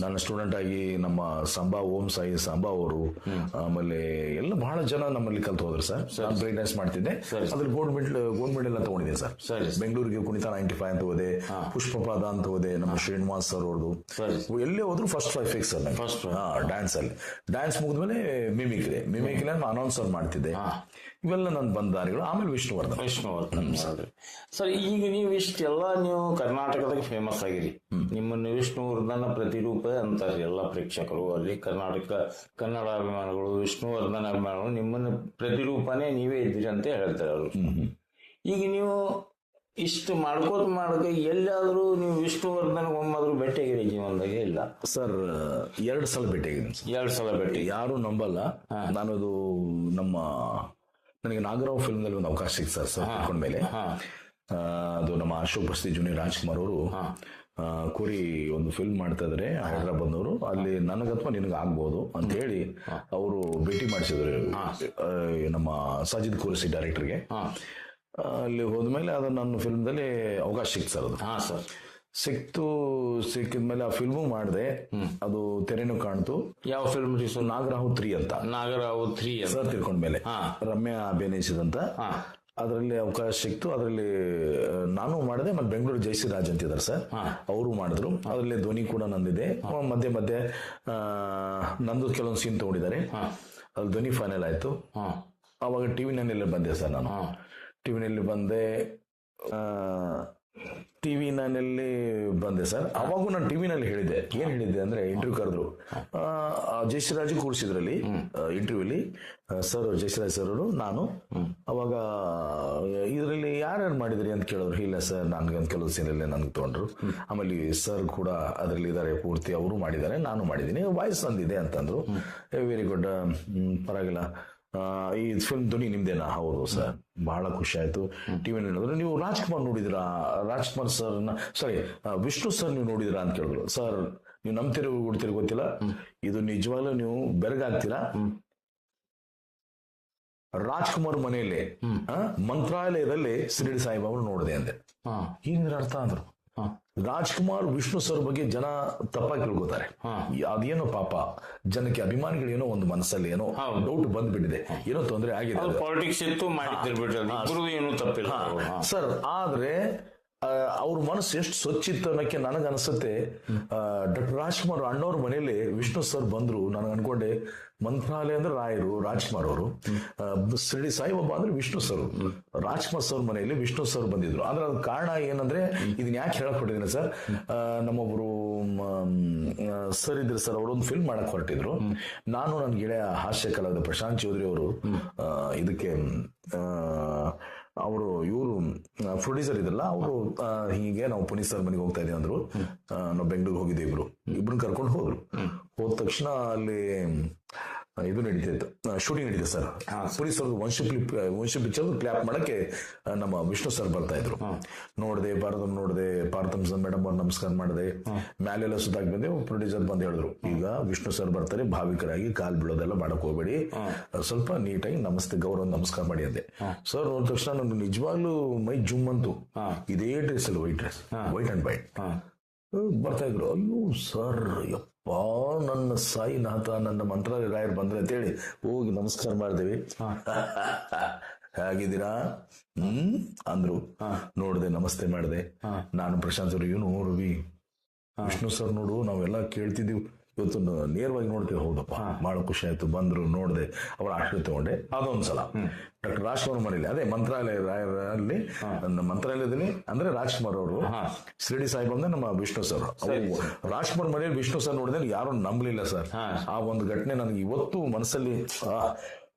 ನನ್ನ ಸ್ಟೂಡೆಂಟ್ ಆಗಿ ನಮ್ಮ ಸಂಭಾ, ಓಂ ಸಾಯಿ ಸಂಭಾ ಅವರು, ಆಮೇಲೆ ಎಲ್ಲ ಬಹಳ ಜನ ನಮ್ಮಲ್ಲಿ ಕಲ್ತು ಹೋದ್ರು ಸರ್. ನಾನು ಬ್ರೇಕ್ ಡ್ಯಾನ್ಸ್ ಮಾಡ್ತಿದ್ದೆ. ಅದ್ರಲ್ಲಿ ಗೋಲ್ಡ್ ಮೆಡಲ್ ಎಲ್ಲ ತಗೊಂಡಿದ್ದೆ ಸರ್. ಬೆಂಗಳೂರಿಗೆ ಕುಣಿತ 95 ಅಂತ ಹೋದೆ, ಪುಷ್ಪಪಾದ ಅಂತ ಹೋದೆ, ನಮ್ಮ ಶ್ರೀನಿವಾಸ್ ಸರ್ ಅವ್ರದ್ದು. ಎಲ್ಲೇ ಹೋದ್ರು ಫಸ್ಟ್ 5 ಫಿಕ್ಸ್ ಸರ್. ಡ್ಯಾನ್ಸ್ ಅಲ್ಲಿ ಡ್ಯಾನ್ಸ್ ಮುಗಿದ್ಮೇಲೆ ಮಿಮಿಕ್ರಿ ನಾನು ಅನೌನ್ಸರ್ ಮಾಡ್ತಿದ್ದೆ. ಇವೆಲ್ಲ ನನ್ನ ಬಂದ ದಾರಿಗಳು. ಆಮೇಲೆ ವಿಷ್ಣುವರ್ಧನ್ ಸರ್. ಈಗ ನೀವು ಇಷ್ಟೆಲ್ಲ ನೀವು ಕರ್ನಾಟಕದಾಗ ಫೇಮಸ್ ಆಗಿರಿ. ನಿಮ್ಮನ್ನು ವಿಷ್ಣುವರ್ಧನ ಪ್ರತಿರೂಪ ಅಂತಾರೆ ಎಲ್ಲ ಪ್ರೇಕ್ಷಕರು. ಅಲ್ಲಿ ಕನ್ನಡ ಅಭಿಮಾನಿಗಳು, ವಿಷ್ಣುವರ್ಧನ ಅಭಿಮಾನಿಗಳು ನಿಮ್ಮನ್ನು ಪ್ರತಿರೂಪನೇ ನೀವೇ ಇದ್ದೀರಿ ಅಂತ ಹೇಳ್ತಾರೆ ಅವರು. ಈಗ ನೀವು ಇಷ್ಟು ಮಾಡ್ಕೋತ ಎಲ್ಲಾದ್ರೂ ನೀವು ವಿಷ್ಣುವರ್ಧನ್ ಒಮ್ಮಾದ್ರೂ ಭೇಟಿಯಾಗಿರಿ ಜೀವನದಾಗೆ? ಇಲ್ಲ ಸರ್, 2 ಸಲ ಭೇಟಿಯಾಗಿದ್ದೀನಿ. 2 ಸಲ ಭೇಟಿ. ಯಾರು ನಂಬಲ್ಲ. ನಾನದು ನನಗೆ ನಾಗರಾವ್ ಫಿಲ್ಮ್ ನಲ್ಲಿ ಒಂದು ಅವಕಾಶ ಸಿಕ್ತು ಸರ್ ತಿಳ್ಕೊಂಡ್ಮೇಲೆ. ಅದು ನಮ್ಮ ಅಶೋಕ್ ಬಸ್ತಿ ಜೂನಿಯರ್ ರಾಜ್ಕುಮಾರ್ ಅವರು ಕೋರಿ ಒಂದು ಫಿಲ್ಮ್ ಮಾಡ್ತಾ ಇದಾರೆ ಹೈದರಾಬಾದ್ನವರು. ಅಲ್ಲಿ ನನಗತ್ವ ನಿನಗೆ ಆಗ್ಬೋದು ಅಂತ ಹೇಳಿ ಅವರು ಭೇಟಿ ಮಾಡಿಸಿದ್ರು ನಮ್ಮ ಸಾಜಿದ್ ಖುರೇಶಿ ಡೈರೆಕ್ಟರ್ಗೆ. ಅಲ್ಲಿ ಹೋದ್ಮೇಲೆ ಅದು ನನ್ನ ಫಿಲ್ಮ್ದಲ್ಲಿ ಅವಕಾಶ ಸಿಕ್ತು ಸರ್. ಅದು ಸಿಕ್ಕಿದ್ಮೇಲೆ ಆ ಫಿಲ್ಮು ಮಾಡಿದೆ. ಅದು ತೆರೆನೂ ಕಾಣ್ತು. ಯಾವ ಫಿಲ್ಮ್? ನಾಗರಾವ್ 3 ಅಂತ. ನಾಗರಾವ್ 3 ಸರ್ ತಿಳ್ಕೊಂಡ್ಮೇಲೆ ರಮ್ಯಾ ಅಭಿನಯಿಸಿದಂತ. ಅದರಲ್ಲಿ ಅವಕಾಶ ಸಿಕ್ತು. ಅದರಲ್ಲಿ ನಾನು ಮಾಡಿದೆ. ಮತ್ತೆ ಬೆಂಗಳೂರು ಜಯಶ್ರೀ ರಾಜ್ ಅಂತಿದ್ದಾರೆ ಸರ್, ಅವರು ಮಾಡಿದ್ರು. ಅದರಲ್ಲಿ ಧ್ವನಿ ಕೂಡ ನಂದಿದೆ. ಮಧ್ಯೆ ನಂದು ಕೆಲವೊಂದು ಸೀನ್ ತಗೊಂಡಿದ್ದಾರೆ. ಅಲ್ಲಿ ಧ್ವನಿ ಫೈನಲ್ ಆಯ್ತು. ಅವಾಗ ಟಿವಿ9 ಬಂದೆ ಸರ್. ನಾನು ಟಿವಿ9 ಬಂದೆ ಸರ್. ಅವಾಗೂ ನಾನು ಟಿವಿನಲ್ಲಿ ಹೇಳಿದ್ದೆ. ಏನ್ ಹೇಳಿದ್ದೆ ಅಂದ್ರೆ, ಇಂಟರ್ವ್ಯೂ ಕರೆದ್ರು, ಜಯಶ್ರೀರಾಜ್ ಕೂರಿಸಿದ್ರಲ್ಲಿ ಇಂಟರ್ವ್ಯೂಲಿ ಸರ್, ಜಯಶ್ರೀರಾಜ್ ಸರ್ ಅವರು, ನಾನು. ಅವಾಗ ಇದರಲ್ಲಿ ಯಾರ್ಯಾರು ಮಾಡಿದ್ರಿ ಅಂತ ಕೇಳಿದ್ರು. ಇಲ್ಲ ಸರ್, ನನ್ಗೆ ಕೆಲವು ಸೀನಲ್ಲಿ ನನ್ಗೆ ತಗೊಂಡ್ರು. ಆಮೇಲೆ ಸರ್ ಕೂಡ ಅದರಲ್ಲಿ ಇದ್ದಾರೆ ಪೂರ್ತಿ, ಅವರು ಮಾಡಿದ್ದಾರೆ, ನಾನು ಮಾಡಿದ್ದೀನಿ, ವಾಯ್ಸ್ ಅಂದಿದೆ ಅಂತಂದ್ರು. ವೆರಿ ಗುಡ್, ಪರವಾಗಿಲ್ಲ. ಈ ಫಿಲ್ಮ್ ಧ್ವನಿ ನಿಮ್ದೇನಾ? ಹೌದು ಸರ್. ಬಹಳ ಖುಷಿ ಆಯ್ತು. ಟಿವಿನಲ್ಲಿ ನೋಡಿದ್ರೆ ನೀವು ರಾಜ್ಕುಮಾರ್ ನೋಡಿದಿರಾ? Rajkumar sir sorry Vishnu sir ನೀವು ನೋಡಿದಿರಾ ಅಂತ ಕೇಳಿದ್ರು. ಸರ್, ನೀವು ನಂಬ್ತಿರೋ ಹುಡ್ತಿರೋ ಗೊತ್ತಿಲ್ಲ, ಇದು ನಿಜವಾಗ್ಲೂ ನೀವು ಬೆರಗಾಗ್ತೀರಾ. ರಾಜ್ಕುಮಾರ್ ಮನೆಯಲ್ಲಿ ಮಂತ್ರಾಲಯದಲ್ಲಿ ಶಿರಡಿ ಸಾಯಿಬಾಬಾ ನೋಡಿದೆ ಅಂದೆ. ಏನಿದ್ರ ಅರ್ಥ ಅಂದ್ರು. ರಾಜ್ಕುಮಾರ್ ವಿಷ್ಣು ಸರ್ ಬಗ್ಗೆ ಜನ ತಪ್ಪಾಗಿ ತಿಳ್ಕೊತಾರೆ. ಅದೇನೋ ಪಾಪ ಜನಕ್ಕೆ, ಅಭಿಮಾನಿಗಳು ಏನೋ ಒಂದು ಮನಸ್ಸಲ್ಲಿ ಏನೋ ಡೌಟ್ ಬಂದ್ಬಿಟ್ಟಿದೆ, ಏನೋ ತೊಂದರೆ ಆಗಿದೆ. ಪಾಲಿಟಿಕ್ಸ್ ಇತ್ತು, ಏನು ತಪ್ಪಿಲ್ಲ ಸರ್. ಆದ್ರೆ ಅವ್ರ ಮನಸ್ಸು ಎಷ್ಟು ಸ್ವಚ್ಛಿತ್ತು ಅನ್ನೋಕ್ಕೆ ನನಗೆ ಅನ್ಸುತ್ತೆ. ಡಾಕ್ಟರ್ ರಾಜ್ಕುಮಾರ್ ಅಣ್ಣವ್ರ ಮನೆಯಲ್ಲಿ ವಿಷ್ಣು ಸರ್ ಬಂದ್ರು. ನಾನು ಅನ್ಕೊಂಡೆ ಮಂತ್ರಾಲಯ ಅಂದ್ರೆ ರಾಯರು, ರಾಜ್ಕುಮಾರ್ ಅವರು, ಶಿರಡಿ ಸಾಯಿಬಾಬಾ ಅಂದ್ರೆ ವಿಷ್ಣು ಸರ್. ರಾಜ್ಕುಮಾರ್ ಸರ್ ಮನೆಯಲ್ಲಿ ವಿಷ್ಣು ಸರ್ ಬಂದಿದ್ರು. ಆದ್ರೆ ಅದ್ ಕಾರಣ ಏನಂದ್ರೆ, ಇದನ್ನ ಯಾಕೆ ಹೇಳಕ್ ಹೊರಟಿದ್ದೀನಿ ಸರ್, ನಮ್ಮೊಬ್ರು ಸರ್ ಇದ್ರು ಸರ್, ಅವರೊಂದು ಫಿಲ್ಮ್ ಮಾಡಕ್ ಹೊರಟಿದ್ರು. ನಾನು ನನ್ನ ಗೆಳೆಯ ಹಾಸ್ಯ ಕಲಾವಿದ ಪ್ರಶಾಂತ್ ಚೌಧರಿ ಅವರು ಇದಕ್ಕೆ ಇವರು ಪ್ರೊಡ್ಯೂಸರ್ ಇದ್ರಲ್ಲ, ಅವರು ಹೀಗೆ ನಾವು ಪುನೀತ್ ಸರ್ ಮನೆಗೆ ಹೋಗ್ತಾ ಇದೀವಿ ಅಂದ್ರು. ನಾವು ಬೆಂಗಳೂರಿಗೆ ಹೋಗಿದ್ದೆ, ಇಬ್ರನ್ನ ಕರ್ಕೊಂಡು ಹೋದ್ರು. ಹೋದ ತಕ್ಷಣ ಅಲ್ಲಿ ಇದು ನಡೀತಿತ್ತು, ಶೂಟಿಂಗ್ ನಡೀತಿದೆ ಸರ್. ಪುನೀತ್ ಸರ್ ವಂಶ ಪಿಕ್ಚರ್ ಕ್ಲಾಪ್ ಮಾಡಕ್ಕೆ ನಮ್ಮ ವಿಷ್ಣು ಸರ್ ಬರ್ತಾ ಇದ್ರು. ನೋಡಿದೆ, ಪಾರ್ಥಮ್ ಮೇಡಮ್ ಅವ್ರು ನಮಸ್ಕಾರ ಮಾಡಿದೆ. ಮ್ಯಾಲೆಲ್ಲ ಸುತ್ತಾಗಿ ಬಂದೆ. ಪ್ರೊಡ್ಯೂಸರ್ ಬಂದು ಹೇಳಿದ್ರು, ಈಗ ವಿಷ್ಣು ಸರ್ ಬರ್ತಾರೆ, ಭಾವಿಕರಾಗಿ ಕಾಲ್ ಬೀಳೋದೆಲ್ಲ ಮಾಡಕ್ ಹೋಗ್ಬೇಡಿ, ಸ್ವಲ್ಪ ನೀಟಾಗಿ ನಮಸ್ತೆ, ಗೌರವ ನಮಸ್ಕಾರ ಮಾಡಿ ಅಂದೆ. ಸರ್ ನೋಡಿದ ತಕ್ಷಣ ನನಗೆ ನಿಜವಾಗ್ಲೂ ಮೈ ಜುಮ್ ಅಂತು. ಇದೇ ಡ್ರೆಸ್ ಅಲ್ಲಿ, ವೈಟ್ ಅಂಡ್ ವೈಟ್. ಬರ್ತಾ ಇದ್ರು. ಅಯ್ಯೋ ಸರ್ ಯಪ್ಪ, ನನ್ನ ಸಾಯಿನಾಥ, ನನ್ನ ಮಂತ್ರಾಲಯ ರಾಯರು ಬಂದ್ರೆ ಅಂತೇಳಿ ಹೋಗಿ ನಮಸ್ಕಾರ ಮಾಡಿದೇವಿ. ಹೇಗಿದ್ದೀರಾ ಅಂದ್ರು. ನೋಡ್ದೆ, ನಮಸ್ತೆ ಮಾಡಿದೆ. ನಾನು ಪ್ರಶಾಂತ್ ಅವರು, ಇವನು ರವಿ, ವಿಷ್ಣು ಸರ್ ನೋಡು, ನಾವೆಲ್ಲ ಕೇಳ್ತಿದ್ದೀವಿ, ಇವತ್ತು ನೇರವಾಗಿ ನೋಡ್ತೀವಿ. ಹೌದಪ್ಪ, ಬಹಳ ಖುಷಿ ಆಯ್ತು, ಬಂದ್ರು, ನೋಡ್ದೆ, ಅವರ ಆಶೀರ್ವಾದ ತಗೊಂಡೆ. ಅದೊಂದ್ಸಲ ಡಾಕ್ಟರ್ ರಾಜ್ಕುಮಾರ್ ಮನೇಲಿ, ಅದೇ ಮಂತ್ರಾಲಯ ರಾಯರಲ್ಲಿ, ಮಂತ್ರಾಲಯದಲ್ಲಿ ಅಂದ್ರೆ ರಾಜ್ಕುಮಾರ್ ಅವರು, ಶಿರಡಿ ಸಾಹೇಬ್ ಅಂದ್ರೆ ನಮ್ಮ ವಿಷ್ಣು ಸರ್. ರಾಜ್ಕುಮಾರ್ ಮನೇಲಿ ವಿಷ್ಣು ಸರ್ ನೋಡಿದ್ರೆ ಯಾರು ನಂಬಲಿಲ್ಲ ಸರ್. ಆ ಒಂದು ಘಟನೆ ನನಗೆ ಇವತ್ತು ಮನಸ್ಸಲ್ಲಿ,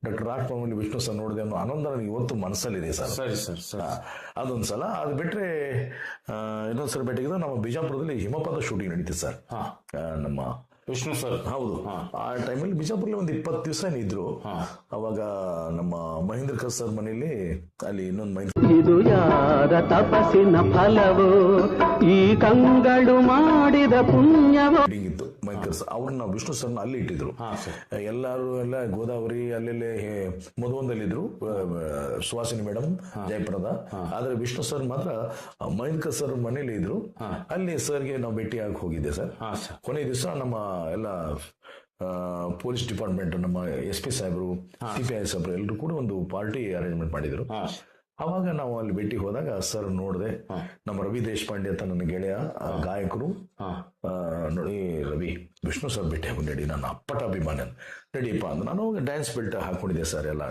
ಡಾಕ್ಟರ್ ರಾಜ್ಕುಮಾರ್ ಮನೇಲಿ ವಿಷ್ಣು ಸರ್ ನೋಡಿದೆ ಅನ್ನೋ ಆನಂದ ನನಗೆ ಇವತ್ತು ಮನಸ್ಸಲ್ಲಿದೆ ಸರ್. ಅದೊಂದ್ಸಲ. ಅದು ಬಿಟ್ರೆ ಇನ್ನೊಂದ್ಸಲ ಭೇಟಿಗೆ ನಮ್ಮ ಬಿಜಾಪುರದಲ್ಲಿ ಹಿಮಪಾತ ಶೂಟಿಂಗ್ ನಡೀತಿದೆ ಸರ್. ನಮ್ಮ ವಿಷ್ಣು ಸರ್, ಹೌದು. ಆ ಟೈಮಲ್ಲಿ ಬಿಜಾಪುರಲ್ಲಿ ಒಂದು 20 ದಿವಸ ಇದ್ರು. ಅವಾಗ ನಮ್ಮ ಮಹೇಂದ್ರ ಕರ್ ಸರ್ ಮನೇಲಿ, ಅಲ್ಲಿ ಇನ್ನೊಂದು ಇದು ಯಾರ ತಪಸ್ಸಿನ ಫಲವೋ, ಈ ಕಂಗಳು ಮಾಡಿದ ಪುಣ್ಯವೋ ಇತ್ತು. ಮಹೇಂದ್ರ ಸರ್ ಅವ್ರನ್ನ ವಿಷ್ಣು ಸರ್ನ ಅಲ್ಲಿ ಇಟ್ಟಿದ್ರು. ಎಲ್ಲರೂ ಎಲ್ಲ ಗೋದಾವರಿ ಅಲ್ಲೆಲ್ಲೇ ಮಧುವನದಲ್ಲಿದ್ರು, ಸುಹಾಸಿನಿ ಮೇಡಮ್ ಜಯಪುರದ. ಆದ್ರೆ ವಿಷ್ಣು ಸರ್ ಮಾತ್ರ ಮಹೇಂದ್ರ ಸರ್ ಮನೇಲಿ ಇದ್ರು. ಅಲ್ಲಿ ಸರ್ಗೆ ನಾವು ಭೇಟಿಯಾಗಿ ಹೋಗಿದ್ದೆ ಸರ್. ಕೊನೆ ದಿವಸ ನಮ್ಮ ಎಲ್ಲ ಪೊಲೀಸ್ ಡಿಪಾರ್ಟ್ಮೆಂಟ್, ನಮ್ಮ SP ಸಾಹೇಬರು, CPI ಸಾಹೇಬರು ಎಲ್ಲರೂ ಕೂಡ ಒಂದು ಪಾರ್ಟಿ ಅರೇಂಜ್ಮೆಂಟ್ ಮಾಡಿದ್ರು. ಅವಾಗ ನಾವು ಅಲ್ಲಿ ಭೇಟಿ ಹೋದಾಗ ಸರ್ ನೋಡಿದೆ. ನಮ್ಮ ರವಿ ದೇಶಪಾಂಡೆ ಅಂತ ನನ್ನ ಗೆಳೆಯ ಗಾಯಕರು, ನೋಡಿ ರವಿ, ವಿಷ್ಣು ಸರ್ ಭೇಟಿ ಹಾಕೊಂಡು ನಡಿ, ನನ್ನ ಅಪ್ಪಟ ಅಭಿಮಾನ, ನಡಿಯಪ್ಪ ಅಂದ್ರೆ ನಾನು ಡ್ಯಾನ್ಸ್ ಬೆಲ್ಟ್ ಹಾಕೊಂಡಿದ್ದೆ ಸರ್. ಎಲ್ಲ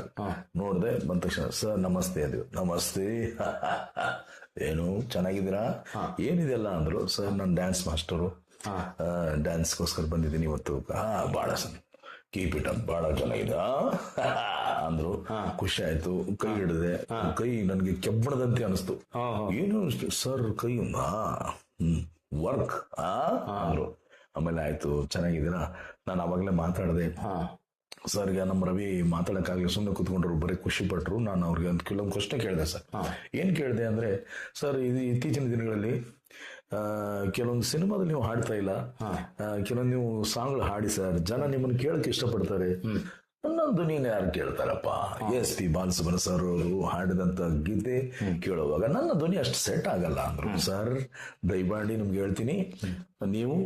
ನೋಡಿದೆ, ಬಂದ ತಕ್ಷಣ ಸರ್ ನಮಸ್ತೆ ಅಂದ್ವಿ. ನಮಸ್ತೆ, ಏನು ಚೆನ್ನಾಗಿದ್ದೀರಾ, ಏನಿದೆಲ್ಲ ಅಂದ್ರು. ಸರ್ ನಾನು ಡ್ಯಾನ್ಸ್ ಮಾಸ್ಟರು, ಡ್ಯಾನ್ಸ್ಗೋಸ್ಕರ ಬಂದಿದ್ದೀನಿ ಇವತ್ತು. ಬಹಳ ಕೀಪ್ ಇಟ್ ಅಪ್, ಬಹಳ ಚೆನ್ನಾಗಿದೆ ಅಂದ್ರು. ಖುಷಿ ಆಯ್ತು. ಕೈ ಹಿಡಿದೆ, ಕೈ ನನ್ಗೆ ಕೆಬ್ಬಣದಂತೆ ಅನಿಸ್ತು. ಏನು ಸರ್ ಕೈ ವರ್ಕ್ ಅಂದ್ರು. ಆಮೇಲೆ ಆಯ್ತು, ಚೆನ್ನಾಗಿದ್ದೀರಾ. ನಾನು ಅವಾಗಲೇ ಮಾತಾಡಿದೆ ಸರ್ಗೆ. ನಮ್ಮ ರವಿ ಮಾತಾಡಕ್ಕಾಗ್ಲಿ, ಸುಮ್ಮನೆ ಕೂತ್ಕೊಂಡ್ರು, ಬರೀ ಖುಷಿ ಪಟ್ರು. ನಾನು ಅವ್ರಿಗೆ ಒಂದು ಕೆಲವೊಂದು ಪ್ರಶ್ನೆ ಕೇಳಿದೆ ಸರ್. ಏನ್ ಕೇಳಿದೆ ಅಂದ್ರೆ, ಸರ್ ಇದು ಇತ್ತೀಚಿನ ದಿನಗಳಲ್ಲಿ ಕೆಲವೊಂದು ಸಿನಿಮಾದಲ್ಲಿ ನೀವು ಹಾಡ್ತಾ ಇಲ್ಲ, ಕೆಲವೊಂದು ನೀವು ಸಾಂಗ್ಗಳು ಹಾಡಿ ಸರ್, ಜನ ನಿಮ್ಮನ್ನು ಕೇಳಕ್ಕೆ ಇಷ್ಟಪಡ್ತಾರೆ. ನನ್ನ ಧ್ವನಿನ ಯಾರು ಕೇಳ್ತಾರಪ್ಪ? SP ಬಾಲಸುಬ್ರಹ್ಮಣ್ಯ ಸರ್ ಅವರು ಹಾಡಿದಂತ ಗೀತೆ ಕೇಳುವಾಗ ನನ್ನ ಧ್ವನಿ ಅಷ್ಟು ಸೆಟ್ ಆಗಲ್ಲ ಅಂದ್ರು. ಸರ್ ದಯಮಾಡಿ ನಿಮ್ಗೆ ಹೇಳ್ತೀನಿ, ನೀವು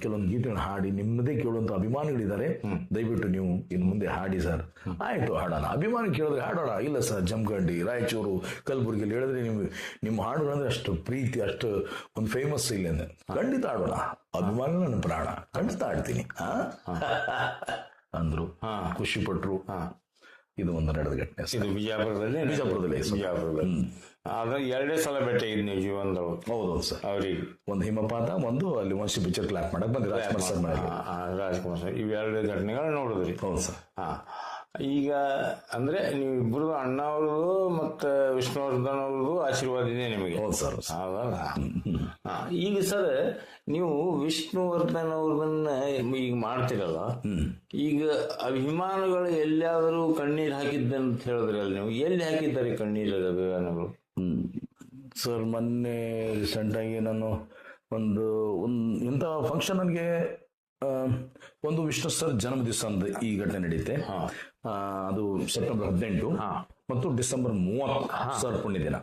ಕೆಲವೊಂದು ಗೀತೆಗಳನ್ನ ಹಾಡಿ, ನಿಮ್ಮದೇ ಕೇಳುವಂತ ಅಭಿಮಾನಿಗಳಿದ್ದಾರೆ, ದಯವಿಟ್ಟು ನೀವು ಇನ್ನು ಮುಂದೆ ಹಾಡಿ ಸರ್. ಆಯ್ತು, ಹಾಡೋಣ. ಅಭಿಮಾನಿ ಕೇಳಿದ್ರೆ ಹಾಡೋಣ. ಇಲ್ಲ ಸರ್, ಜಮಖಂಡಿ, ರಾಯಚೂರು, ಕಲಬುರಗಿಯಲ್ಲಿ ಹೇಳಿದ್ರೆ ನಿಮ್ಮ ಹಾಡುಗಳಂದ್ರೆ ಅಷ್ಟು ಪ್ರೀತಿ, ಅಷ್ಟು ಒಂದು ಫೇಮಸ್ ಇಲ್ಲ ಅಂದ್ರೆ ಖಂಡಿತ ಹಾಡೋಣ. ಅಭಿಮಾನಿ ನನ್ನ ಪ್ರಾಣ, ಖಂಡಿತ ಹಾಡ್ತೀನಿ ಅಂದ್ರು. ಖುಷಿ ಪಟ್ರು. ಇದು ಒಂದು ನಡೆದ ಘಟನೆ. ಇದು ಬಿಜಾಪುರದಲ್ಲಿ. ಆದ್ರೆ 2 ಸಲ ಭೇಟಿ ಆಗಿದ್ ನೀವು ಜೀವನದೊಳಗೆ. ಹೌದು ಸರ್. ಅವ್ರಿಗೆ ಒಂದು ಹಿಮಪಾತ, ಒಂದು ಅಲ್ಲಿ ವಂಶಿ ಪಿಕ್ಚರ್ ಕ್ಲಾಕ್ ಮಾಡಕ್ ಬಂದ್ರೆ ರಾಜ್ಕುಮಾರ್ ಸರ್ ಮನೆಯಲ್ಲಿ. ರಾಜ್ಕುಮಾರ್ ಸರ್ ಇವೆರಡು ಘಟನೆಗಳು ನೋಡಿದ್ರಿ. ಹೌದು ಸರ್. ಈಗ ಅಂದ್ರೆ ನೀವಿಬ್ರು ಅಣ್ಣ ಅವ್ರದ್ದು ಮತ್ತೆ ವಿಷ್ಣುವರ್ಧನ್ ಅವ್ರದ್ದು ಆಶೀರ್ವಾದ ಇದೆ ನಿಮಗೆ. ಹೌದು ಸರ್. ಹೌದಲ್ಲ. ಈಗ ಸರ್, ನೀವು ವಿಷ್ಣುವರ್ಧನ್ ಅವ್ರದನ್ನ ಈಗ ಮಾಡ್ತಿರಲ್ಲ, ಈಗ ಅಭಿಮಾನಿಗಳು ಎಲ್ಲಿಯಾದರೂ ಕಣ್ಣೀರ್ ಹಾಕಿದ್ದಂತ ಹೇಳಿದ್ರಲ್ಲ, ನೀವು ಎಲ್ಲಿ ಹಾಕಿದ್ದಾರೆ ಕಣ್ಣೀರ್ ಅಭಿಮಾನಿಗಳು? ಸರ್ ಮೊನ್ನೆ ರೀಸೆಂಟ್ ಆಗಿ ನಾನು ಒಂದು ಎಂತ ಫಂಕ್ಷನ್, ನನಗೆ ಒಂದು ವಿಷ್ಣು ಸರ್ ಜನ್ಮ ದಿವಸ ಅಂದ ಈ ಘಟನೆ ನಡೆಯುತ್ತೆ. ಅದು ಸೆಪ್ಟೆಂಬರ್ 18 ಮತ್ತು ಡಿಸೆಂಬರ್ 30 ಸರ್ ಪುಣ್ಯ ದಿನ.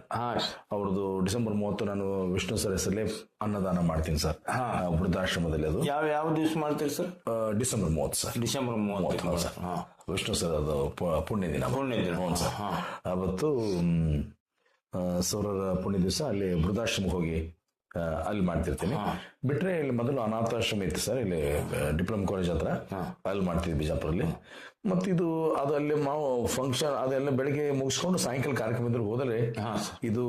ಅವ್ರದ್ದು ಡಿಸೆಂಬರ್ 30 ನಾನು ವಿಷ್ಣು ಸರ್ ಹೆಸರಲ್ಲೇ ಅನ್ನದಾನ ಮಾಡ್ತೀನಿ ಸರ್, ವೃದ್ಧಾಶ್ರಮದಲ್ಲಿ. ಅದು ಯಾವ ದಿವಸ ಮಾಡ್ತೀರಿ sir? December 30 sir. December 30 sir, Vishnu sir ಅದು ಪುಣ್ಯ ದಿನ. ಹೌದು ಸರ್. ಅವತ್ತು ಸೌರರ ಪುಣ್ಯ ದಿವಸ ಅಲ್ಲಿ ವೃದ್ಧಾಶ್ರಮಕ್ಕೆ ಹೋಗಿ ಅಲ್ಲಿ ಮಾಡ್ತಿರ್ತೀನಿ. ಬಿಟ್ರೆ ಇಲ್ಲಿ ಮೊದಲು ಅನಾಥಾಶ್ರಮ ಇತ್ತು ಸರ್, ಇಲ್ಲಿ ಡಿಪ್ಲೊಮಾ ಕಾಲೇಜ್ ಹತ್ರ, ಅಲ್ಲಿ ಮಾಡ್ತೀವಿ ಬಿಜಾಪುರಲ್ಲಿ. ಮತ್ತಿದು ಅದು ಅಲ್ಲಿ ಫಂಕ್ಷನ್ ಅದೆಲ್ಲ ಬೆಳಿಗ್ಗೆ ಮುಗಿಸ್ಕೊಂಡು ಸಾಯಂಕಾಲ ಕಾರ್ಯಕ್ರಮ ಇದ್ರೆ ಹೋದರೆ ಇದು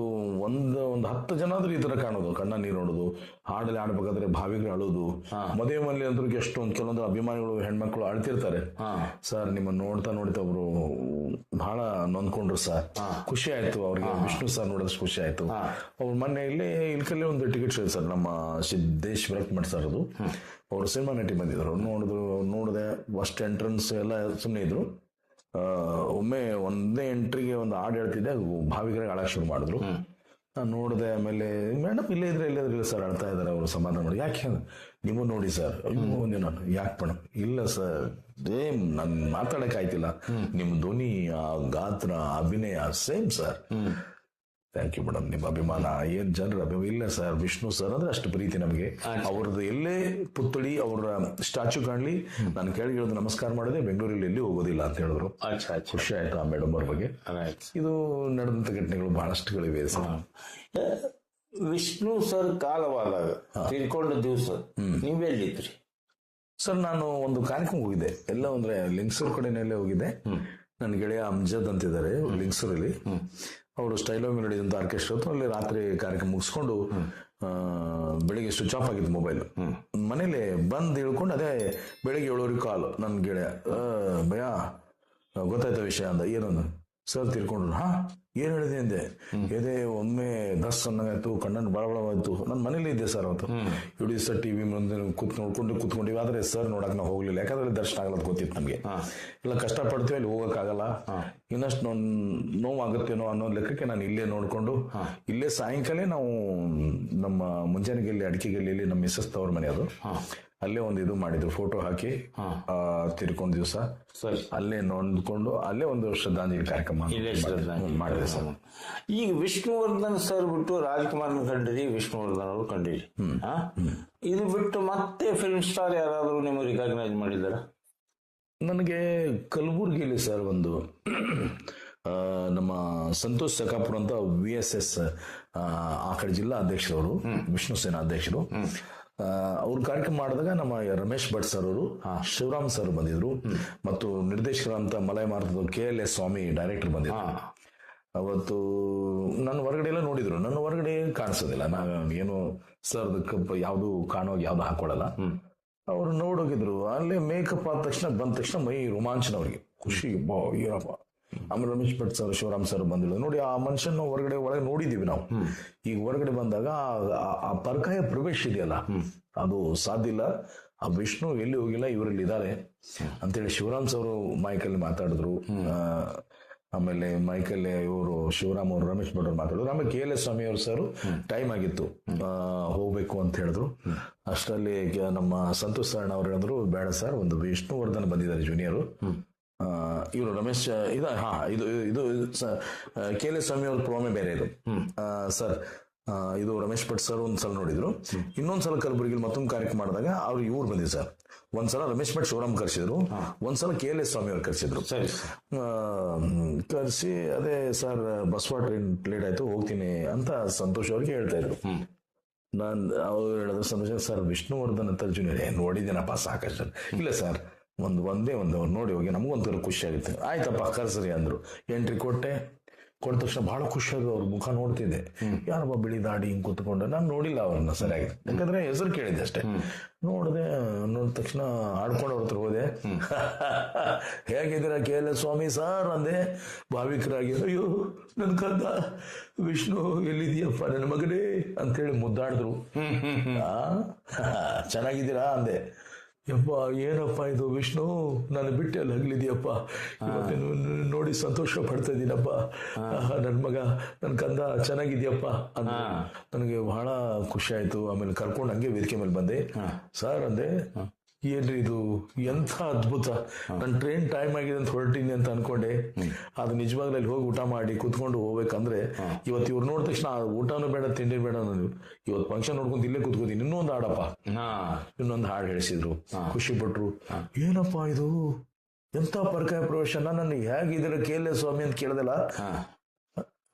ಒಂದು 10 ಜನ ಆದ್ರೂ ಈ ತರ ಕಾಣೋದು, ಕಣ್ಣ ನೀರು ನೋಡೋದು, ಹಾಡಲ್ಲಿ ಆಡ್ಬೇಕಾದ್ರೆ ಭಾವಿಗಳು ಅಳೋದು. ಮದುವೆ ಮನೇಲಿ ಅಂದ್ರೂ ಎಷ್ಟೊಂದು ಕೆಲವೊಂದು ಅಭಿಮಾನಿಗಳು ಹೆಣ್ಮಕ್ಳು ಅಳ್ತಿರ್ತಾರೆ. ಸರ್ ನಿಮ್ಮನ್ನ ನೋಡ್ತಾ ಒಬ್ರು ಬಹಳ ನೊಂದ್ಕೊಂಡ್ರು ಸರ್. ಖುಷಿ ಆಯ್ತು ಅವ್ರಿಗೆ, ವಿಷ್ಣು ಸರ್ ನೋಡಿದಷ್ಟು ಖುಷಿ ಆಯ್ತು. ಅವ್ರ ಮೊನ್ನೆ ಇಲ್ಕಲ್ಲೇ ಒಂದು ಟಿಕೆಟ್ ಶೋ ಸರ್, ನಮ್ಮ ಸಿದ್ದೇಶ್ ವಿರಕ್ಮಠ್ ಸರ್ ಅದು. ಅವರು ಸಿನಿಮಾ ನಟಿ ಬಂದಿದ್ರು, ನೋಡಿದೆ ಫಸ್ಟ್ ಎಂಟ್ರೆನ್ಸ್ ಎಲ್ಲ ಸುಮ್ಮನೆ ಇದ್ರು. ಒಮ್ಮೆ ಒಂದೇ ಎಂಟ್ರಿಗೆ ಒಂದು ಹಾಡು ಹೇಳ್ತಿದ್ದೆ, ಭಾವಿಗಳಿಗೆ ಹಾಡಕ್ಕೆ ಶುರು ಮಾಡಿದ್ರು. ನಾನು ನೋಡಿದೆ. ಆಮೇಲೆ ಮೇಡಮ್ ಇಲ್ಲೇ ಇದ್ರೆ ಸರ್ ಅಳ್ತಾ ಇದಾರೆ ಅವರು, ಸಮಾಧಾನ ಮಾಡಿ. ಯಾಕೆ ನೀವು ನೋಡಿ ಸರ್? ನಾನು ಯಾಕೆ ಮೇಡಮ್? ಇಲ್ಲ ಸರ್, ನನ್ ಮಾತಾಡಕ್ ಆಯ್ತಿಲ್ಲ, ನಿಮ್ ಧ್ವನಿ, ಆ ಗಾತ್ರ, ಅಭಿನಯ same sir. Thank you madam. ನಿಮ್ಮ ಅಭಿಮಾನ ಏನ್ ಜನರ ಇಲ್ಲ ಸರ್, ವಿಷ್ಣು ಸರ್ ಅಂದ್ರೆ ಅಷ್ಟು ಪ್ರೀತಿ ನಮಗೆ. ಅವ್ರದ್ದು ಎಲ್ಲೇ ಪುತ್ಥಳಿ ಅವರ ಸ್ಟ್ಯಾಚು ಕಾಣ್ಲಿ ನಾನು ಕೆಳಗೆ ಇಳಿದು ನಮಸ್ಕಾರ ಮಾಡಿದೆ, ಬೆಂಗಳೂರಲ್ಲಿ ಎಲ್ಲಿ ಹೋಗೋದಿಲ್ಲ ಅಂತ ಹೇಳಿದ್ರು. ಖುಷಿ ಆಯ್ತು ಆ ಮೇಡಮ್ ಅವ್ರ ಬಗ್ಗೆ. ಇದು ನಡೆದಂತ ಘಟನೆಗಳು ಬಹಳಷ್ಟುಗಳಿವೆ ಸರ್. ವಿಷ್ಣು ಸರ್ ಕಾಲವಾದಾಗ ತಿಳ್ಕೊಂಡ ದಿವಸ ನೀವೆಲ್ಲಿದ್ರಿ ಸರ್? ನಾನು ಒಂದು ಕಾರ್ಯಕ್ರಮ ಹೋಗಿದ್ದೆ, ಎಲ್ಲ ಅಂದ್ರೆ ಲಿಂಗಸೂರ್ ಕಡೆನಲ್ಲೇ ಹೋಗಿದ್ದೆ. ನನ್ನ ಗೆಳೆಯ ಅಮ್ಜದ್ ಅಂತಿದ್ದಾರೆ ಲಿಂಗಸೂರಲ್ಲಿ, ಅವರು ಸ್ಟೈಲೋ ಮೆಲೋಡಿ ಅಂತ ಆರ್ಕೆಸ್ಟ್ರಾ ಹೊತ್ತು ಅಲ್ಲಿ ರಾತ್ರಿ ಕಾರ್ಯಕ್ರಮ ಮುಗಿಸ್ಕೊಂಡು ಬೆಳಿಗ್ಗೆ ಸ್ವಿಚ್ ಆಫ್ ಆಗಿತ್ತು ಮೊಬೈಲ್. ಮನೇಲಿ ಬಂದು ಇಳ್ಕೊಂಡು ಅದೇ ಬೆಳಿಗ್ಗೆ 7:30 ಕಾಲು ನನ್ನ ಗೆಳೆಯ, ಭಯ ಗೊತ್ತಾಯ್ತ ವಿಷಯ ಅಂದ. ಏನೊಂದು ಸರ್ ತಿಳ್ಕೊಂಡ್ರು. ಹಾ ಏನ್ ಹೇಳಿದೆ ಅಂದೆ. ಎದೆ ಒಮ್ಮೆ ದಸ್ ಅನ್ನಂಗಾಯ್ತು, ಕಣ್ಣನ್ನು ಬಳಬಳವಾಯ್ತು. ನನ್ನ ಮನೇಲಿ ಇದ್ದೆ ಸರ್ ಅವತ್ತು. ಇಡೀ ದಿವಸ ಟಿವಿ ಮುಂದೆ ಕೂತ್ಕೊಂಡಿವಿ. ಆದ್ರೆ ಸರ್ ನೋಡಕ್ ನಾವು ಹೋಗ್ಲಿಲ್ಲ, ಯಾಕಂದ್ರೆ ದರ್ಶನ ಆಗಲ್ಲ ಗೊತ್ತಿತ್ತು ನಮ್ಗೆ. ಎಲ್ಲ ಕಷ್ಟಪಡ್ತೀವಿ, ಅಲ್ಲಿ ಹೋಗಕ್ಕಾಗಲ್ಲ, ಇನ್ನಷ್ಟು ನೋವಾಗುತ್ತೇನೋ ಅನ್ನೋ ಲೆಕ್ಕಕ್ಕೆ ನಾನು ಇಲ್ಲೇ ನೋಡ್ಕೊಂಡು ಇಲ್ಲೇ ಸಾಯಂಕಾಲ ನಾವು ನಮ್ಮ ಮುಂಜಾನೆಗೆಲ್ಲಿ ಅಡಿಕೆಗೆಲ್ಲಿ ನಮ್ಮ ಮಿಸಸ್ ತವ್ರ ಮನೆ ಅದು, ಅಲ್ಲೇ ಒಂದು ಇದು ಮಾಡಿದ್ರು, ಫೋಟೋ ಹಾಕಿ ತಿರ್ಕೊಂಡ್ ದಿವಸ ಅಲ್ಲೇ ನೋಡ್ಕೊಂಡು ಅಲ್ಲೇ ಒಂದು ಶ್ರದ್ಧಾಂಜಲಿ ಕಾರ್ಯಕ್ರಮ ಮಾಡಿದೆ ಸರ್. ಈಗ ವಿಷ್ಣುವರ್ಧನ್ ಸರ್ ಬಿಟ್ಟು ರಾಜ್ಕುಮಾರ್ನ ಕಂಡಿರಿ, ವಿಷ್ಣುವರ್ಧನ್ ಅವರು ಕಂಡಿರಿ. ಇದು ಬಿಟ್ಟು ಮತ್ತೆ ಫಿಲ್ಮ್ ಸ್ಟಾರ್ ಯಾರಾದ್ರೂ ನಿಮಗೆ ರಿಕಾಗ್ನೈಸ್ ಮಾಡಿದಾರ? ನನಗೆ ಕಲಬುರ್ಗಿಲಿ ಸರ್ ಒಂದು ನಮ್ಮ ಸಂತೋಷ್ ಸಕಾಪುರ್ ಅಂತ VSS ಆ ಕಡೆ ಜಿಲ್ಲಾ ಅಧ್ಯಕ್ಷರವರು, ವಿಷ್ಣು ಸೇನಾ ಅಧ್ಯಕ್ಷರು, ಅವ್ರ ಕಾರ್ಯಕ್ರಮ ಮಾಡಿದಾಗ ನಮ್ಮ ರಮೇಶ್ ಭಟ್ ಸರ್ ಅವರು, ಶಿವರಾಮ್ ಸರ್ ಬಂದಿದ್ರು, ಮತ್ತು ನಿರ್ದೇಶಕರಂತ ಮಲೈ ಮಾರುತದ KLS ಸ್ವಾಮಿ ಡೈರೆಕ್ಟರ್ ಬಂದಿದ್ರು. ಅವತ್ತು ನನ್ನ ಹೊರಗಡೆ ಎಲ್ಲ ನೋಡಿದ್ರು, ನನ್ನ ಹೊರಗಡೆ ಕಾಣಿಸೋದಿಲ್ಲ, ನಾನು ಏನು ಸರ್ ಯಾವ್ದು ಕಾಣೋಗಿ ಯಾವ್ದು ಹಾಕೊಳಲ್ಲ. ಅವ್ರು ನೋಡೋಗಿದ್ರು, ಅಲ್ಲೇ ಮೇಕಪ್ ಆದ ತಕ್ಷಣ ಬಂದ ತಕ್ಷಣ ಮೈ ರೋಮಾಂಚನ, ಅವ್ರಿಗೆ ಖುಷಿ, ಏನಪ್ಪ. ಆಮೇಲೆ ರಮೇಶ್ ಭಟ್ ಸರ್, ಶಿವರಾಮ್ ಸರ್ ಬಂದಿಲ್ಲ ನೋಡಿ. ಆ ಮನುಷ್ಯನ ಹೊರಗಡೆ ಒಳಗೆ ನೋಡಿದೀವಿ ನಾವು. ಈಗ ಹೊರಗಡೆ ಬಂದಾಗ ಆ ಪರಕಾಯ ಪ್ರವೇಶ ಇದೆಯಲ್ಲ, ಅದು ಸಾಧ್ಯ ಇಲ್ಲ. ಆ ವಿಷ್ಣು ಎಲ್ಲಿ ಹೋಗಿಲ್ಲ, ಇವರಲ್ಲಿ ಇದ್ದಾರೆ ಅಂತೇಳಿ ಶಿವರಾಮ್ ಸರ್ ಮೈಕಲ್ಲಿ ಮಾತಾಡಿದ್ರು. ಆಮೇಲೆ ಮೈಕಲ್ಲಿ ಇವರು ಶಿವರಾಮ್ ಅವರು, ರಮೇಶ್ ಭಟ್ ಅವ್ರು ಮಾತಾಡಿದ್ರು. ಆಮೇಲೆ KLS ಸ್ವಾಮಿ ಅವ್ರು ಸರ್ ಟೈಮ್ ಆಗಿತ್ತು ಹೋಗ್ಬೇಕು ಅಂತ ಹೇಳಿದ್ರು. ಅಷ್ಟರಲ್ಲಿ ನಮ್ಮ ಸಂತೋಷ್ ಸರ್ ಅವ್ರು ಹೇಳಿದ್ರು, ಬೇಡ ಸರ್, ಒಂದು ವಿಷ್ಣುವರ್ಧನ್ ಬಂದಿದ್ದಾರೆ ಜೂನಿಯರು, ಇವರು ರಮೇಶ್ ಇದು KLS ಸ್ವಾಮಿ ಅವ್ರ ಪ್ರೋಮೆ ಬೇರೆ ಇದು ಸರ್. ಇದು ರಮೇಶ್ ಭಟ್ ಸರ್ ಒಂದ್ಸಲ ನೋಡಿದ್ರು, ಇನ್ನೊಂದ್ಸಲ ಕಲಬುರಗಿಲಿ ಮತ್ತೊಂದು ಕಾರ್ಯಕ್ರಮ ಮಾಡಿದಾಗ ಅವ್ರು ಇವ್ರು ಬಂದಿದ್ರು ಸರ್. ಒಂದ್ಸಲ ರಮೇಶ್ ಭಟ್ ಶಿವರಾಮ್ ಕರ್ಸಿದ್ರು, ಒಂದ್ಸಲ KLS ಸ್ವಾಮಿ ಅವ್ರು ಕರ್ಸಿದ್ರು. ಕರ್ಸಿ ಅದೇ ಸರ್ ಬಸವ ಟ್ರೈನ್ ಲೇಟ್ ಆಯ್ತು, ಹೋಗ್ತೀನಿ ಅಂತ ಸಂತೋಷ್ ಅವ್ರಿಗೆ ಹೇಳ್ತಾ ಇದ್ರು. ಅವ್ರು ಹೇಳಿದ್ರು, ಸಂತೋಷ ಸರ್ ವಿಷ್ಣುವರ್ಧನ್ ಅಂತ ಜೂನಿಯರ್ ನೋಡಿದ್ದೇನಪ್ಪ ಸಾಕಷ್ಟು. ಇಲ್ಲ ಸರ್, ಒಂದೇ ಒಂದು ನೋಡಿ ಹೋಗಿ, ನಮಗೊಂಥರ ಖುಷಿ ಆಗುತ್ತೆ. ಆಯ್ತಪ್ಪ ಕರ್ಸರಿ ಅಂದ್ರು. ಎಂಟ್ರಿ ಕೊಟ್ಟ ತಕ್ಷಣ ಬಹಳ ಖುಷಿಯಾಗಿ ಅವ್ರ ಮುಖ ನೋಡ್ತಿದ್ದೆ. ಯಾರಪ್ಪ ಬಿಳಿ ದಾಡಿ ಹಿಂಗ್ ಕೂತ್ಕೊಂಡು, ನಾನು ನೋಡಿಲ್ಲ ಅವ್ರನ್ನ ಸರಿಯಾಗಿ, ಯಾಕಂದ್ರೆ ಹೆಸರು ಕೇಳಿದ್ದೆ ಅಷ್ಟೇ. ನೋಡಿದೆ, ನೋಡಿದ ತಕ್ಷಣ ಆಡ್ಕೊಂಡು ಅವ್ರ ಹತ್ರ ಹೋದೆ. ಹೇಗಿದ್ದೀರಾ KLS ಸ್ವಾಮಿ ಸರ್ ಅಂದೆ ಭಾವಿಕರಾಗಿ. ಅಯ್ಯೋ ನನ್ ಕಂದ ವಿಷ್ಣು ಎಲ್ಲಿದೀಯಪ್ಪ ನನ್ನ ಮಗನೇ ಅಂತೇಳಿ ಮುದ್ದಾಡಿದ್ರು. ಚೆನ್ನಾಗಿದ್ದೀರಾ ಅಂದೆ. ಯಪ್ಪ ಏನಪ್ಪ ಇದು ವಿಷ್ಣು, ನಾನು ಬಿಟ್ಟೆ ಅಲ್ಲಿ ಹಗ್ಲಿದ್ಯಪ್ಪ, ಇವತ್ತೇನು ನೋಡಿ ಸಂತೋಷ ಪಡ್ತಾ ಇದ್ದೀನಪ್ಪ, ನನ್ ಮಗ ನನ್ ಕಂದ ಚೆನ್ನಾಗಿದ್ಯಪ್ಪ ಅಂತ ನನಗೆ ಬಹಳ ಖುಷಿ ಆಯ್ತು. ಆಮೇಲೆ ಕರ್ಕೊಂಡು ಹಂಗೆ ವೇದಿಕೆ ಮೇಲೆ ಬಂದೆ. ಸರ್ ಅಂದೆ, ಏನ್ರಿ ಇದು ಎಂಥ ಅದ್ಭುತ, ನನ್ನ ಟ್ರೈನ್ ಟೈಮ್ ಆಗಿದೆ ಅಂತ ಹೊರಟೀನಿ ಅಂತ ಅನ್ಕೊಂಡೆ, ಅದು ನಿಜವಾಗ್ಲೂ ಅಲ್ಲಿ ಹೋಗಿ ಊಟ ಮಾಡಿ ಕುತ್ಕೊಂಡು ಹೋಗ್ಬೇಕಂದ್ರೆ ಇವತ್ತು ಇವ್ರು ನೋಡಿದ ತಕ್ಷಣ ಊಟನೂ ಬೇಡ ತಿಂಡಿ ಬೇಡ, ನಾನು ಇವತ್ತು ಫಂಕ್ಷನ್ ನೋಡ್ಕೊಂತ ಇಲ್ಲೇ ಕುತ್ಕೋತೀನಿ, ಇನ್ನೊಂದು ಹಾಡಪ್ಪ, ಇನ್ನೊಂದು ಹಾಡು ಹೇಳಿಸಿದ್ರು, ಖುಷಿ ಪಟ್ರು. ಏನಪ್ಪಾ ಇದು ಎಂತ ಪರಕಾಯ ಪ್ರವೇಶ, ನನ್ನ ಹೇಗಿದ್ರೆ KLS ಸ್ವಾಮಿ ಅಂತ ಕೇಳ್ದಲ್ಲ,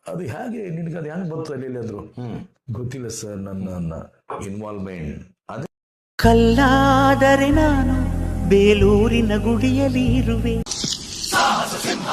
ಅದು ಹೇಗೆ ನಿನ್ಗೆ ಅದು ಹೆಂಗ್ ಬಂತು ಅಲ್ಲಿ ಅಂದ್ರು. ಗೊತ್ತಿಲ್ಲ ಸರ್, ನನ್ನ ಇನ್ವಾಲ್ವ್ಮೆಂಟ್ ಅದೇ. ಕಲ್ಲಾದರೆ ನಾನು ಬೇಲೂರಿನ ಗುಡಿಯಲ್ಲಿ ಇರುವೆ. ಸಾಹಸ ಸಿಂಹ